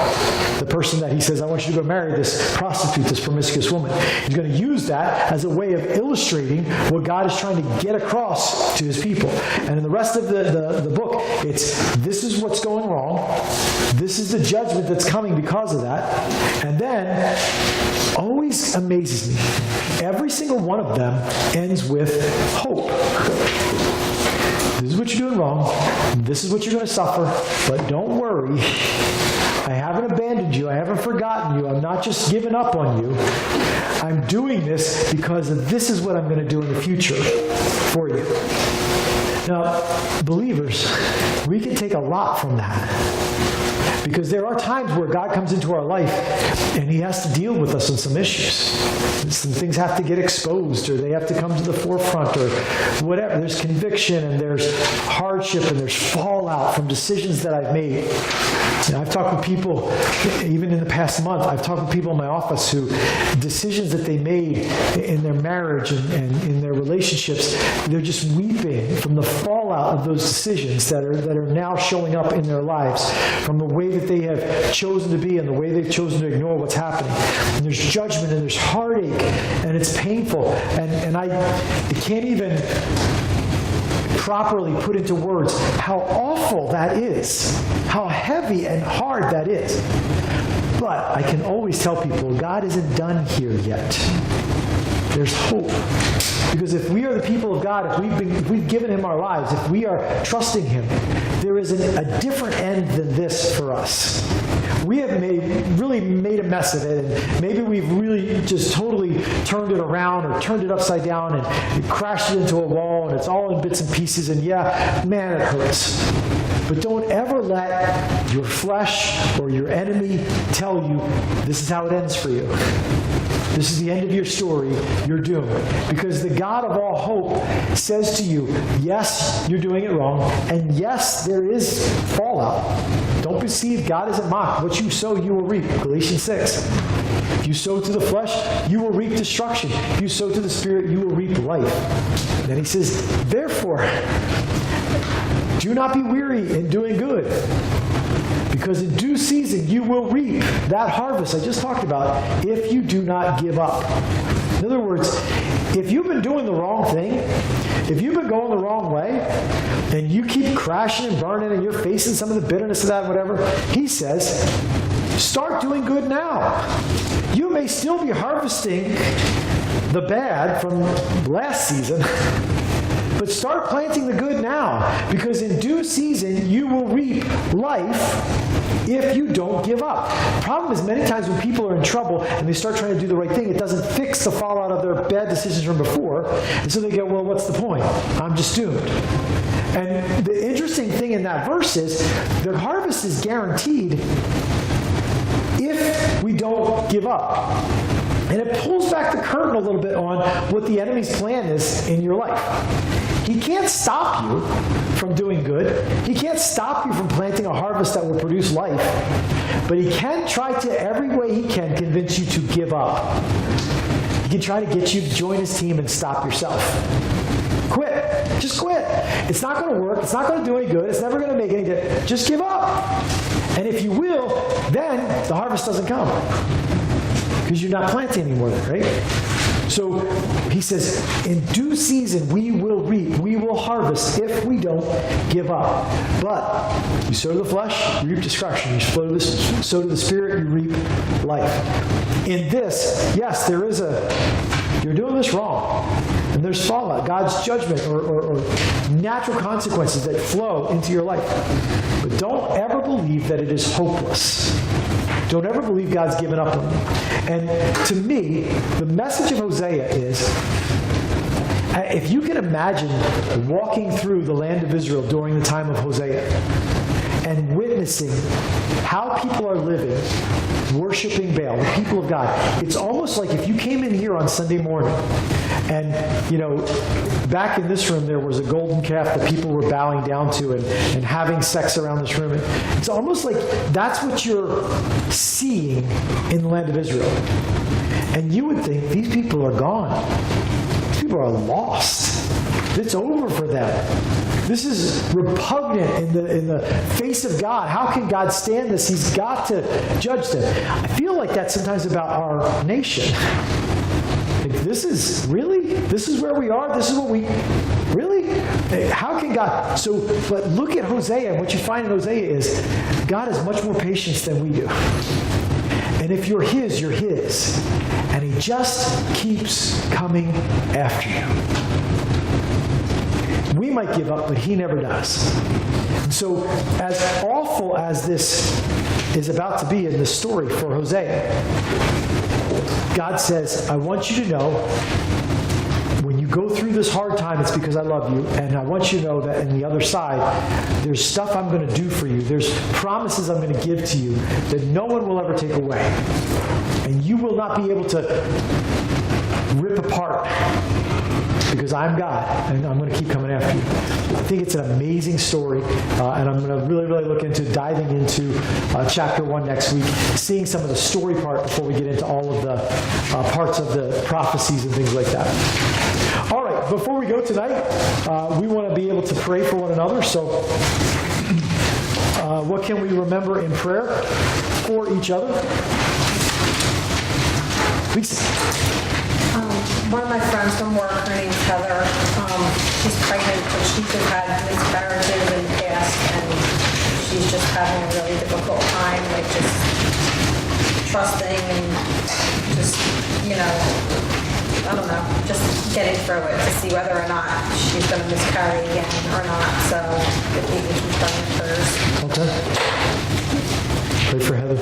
the person that he says, I want you to go marry this prostitute, this promiscuous woman. He's going to use that as a way of illustrating what God is trying to get across to his people. And in the rest of the book, it's this is what's going wrong. This is the judgment that's coming because of that. And then, always amazes me, every single one of them ends with hope. This is what you're doing wrong. This is what you're going to suffer. But don't worry. I haven't abandoned you. I haven't forgotten you. I'm not just giving up on you. I'm doing this because this is what I'm going to do in the future for you. Now, believers, we can take a lot from that. Because there are times where God comes into our life and he has to deal with us on some issues. Some things have to get exposed, or they have to come to the forefront, or whatever. There's conviction, and there's hardship, and there's fallout from decisions that I've made. And I've talked with people, even in the past month, I've talked with people in my office who, decisions that they made in their marriage and in their relationships, they're just weeping from the fallout of those decisions that are now showing up in their lives, from the way that they have chosen to be and the way they've chosen to ignore what's happening. And there's judgment, and there's heartache, and it's painful. And I can't even properly put into words how awful that is, how heavy and hard that is. But I can always tell people, God isn't done here yet. There's hope. Because if we are the people of God, if we've given him our lives, if we are trusting him, there is a different end than this for us. We have really made a mess of it, and maybe we've really just totally turned it around or turned it upside down and crashed it into a wall, and it's all in bits and pieces, and yeah, man, it hurts. But don't ever let your flesh or your enemy tell you this is how it ends for you. This is the end of your story. You're doomed. Because the God of all hope says to you, yes, you're doing it wrong, and yes, there is fallout. Don't deceive. God isn't mocked. What you sow, you will reap. Galatians 6. If you sow to the flesh, you will reap destruction. If you sow to the Spirit, you will reap life. And then he says, therefore, do not be weary in doing good. Because in due season you will reap that harvest I just talked about if you do not give up. In other words, if you've been doing the wrong thing, if you've been going the wrong way, and you keep crashing and burning and you're facing some of the bitterness of that, whatever, he says, start doing good now. You may still be harvesting the bad from last season, but start planting the good now, because in due season you will reap life if you don't give up. The problem is many times when people are in trouble and they start trying to do the right thing, it doesn't fix the fallout of their bad decisions from before. And so they go, well, what's the point? I'm just doomed. And the interesting thing in that verse is their harvest is guaranteed if we don't give up. And it pulls back the curtain a little bit on what the enemy's plan is in your life. He can't stop you from doing good. He can't stop you from planting a harvest that will produce life. But he can try to, every way he can, convince you to give up. He can try to get you to join his team and stop yourself. Quit. Just quit. It's not going to work. It's not going to do any good. It's never going to make any difference. Just give up. And if you will, then the harvest doesn't come. Because you're not planting anymore then, right? So he says, in due season we will reap, we will harvest if we don't give up. But you sow to the flesh, you reap destruction. You sow to the Spirit, you reap life. In this, yes, there is you're doing this wrong. And there's fallout, God's judgment or natural consequences that flow into your life. But don't ever believe that it is hopeless. Don't ever believe God's given up on you. And to me, the message of Hosea is, if you can imagine walking through the land of Israel during the time of Hosea and witnessing how people are living, worshiping Baal, the people of God, it's almost like if you came in here on Sunday morning and, back in this room there was a golden calf that people were bowing down to and having sex around this room. And it's almost like that's what you're seeing in the land of Israel. And you would think these people are gone. These people are lost. It's over for them. This is repugnant in the face of God. How can God stand this? He's got to judge them. I feel like that's sometimes about our nation. Like, this is where we are? This is what we, really? How can God? But look at Hosea, and what you find in Hosea is God has much more patience than we do. And if you're His, you're His. And He just keeps coming after you. We might give up, but He never does. And so, as awful as this is about to be in this story for Hosea, God says, I want you to know, when you go through this hard time, it's because I love you, and I want you to know that on the other side, there's stuff I'm going to do for you. There's promises I'm going to give to you that no one will ever take away. And you will not be able to rip apart, because I'm God, and I'm going to keep coming after you. I think it's an amazing story, and I'm going to really, really look into diving into chapter 1 next week, seeing some of the story part before we get into all of the parts of the prophecies and things like that. All right, before we go tonight, we want to be able to pray for one another. So what can we remember in prayer for each other? Lisa. One of my friends from work, her name's Heather, she's pregnant, but she's just had miscarriages in the past, and she's just having a really difficult time, like just trusting and just, I don't know, just getting through it to see whether or not she's going to miscarry again or not. So if we can keep praying first. Okay. Pray for Heather.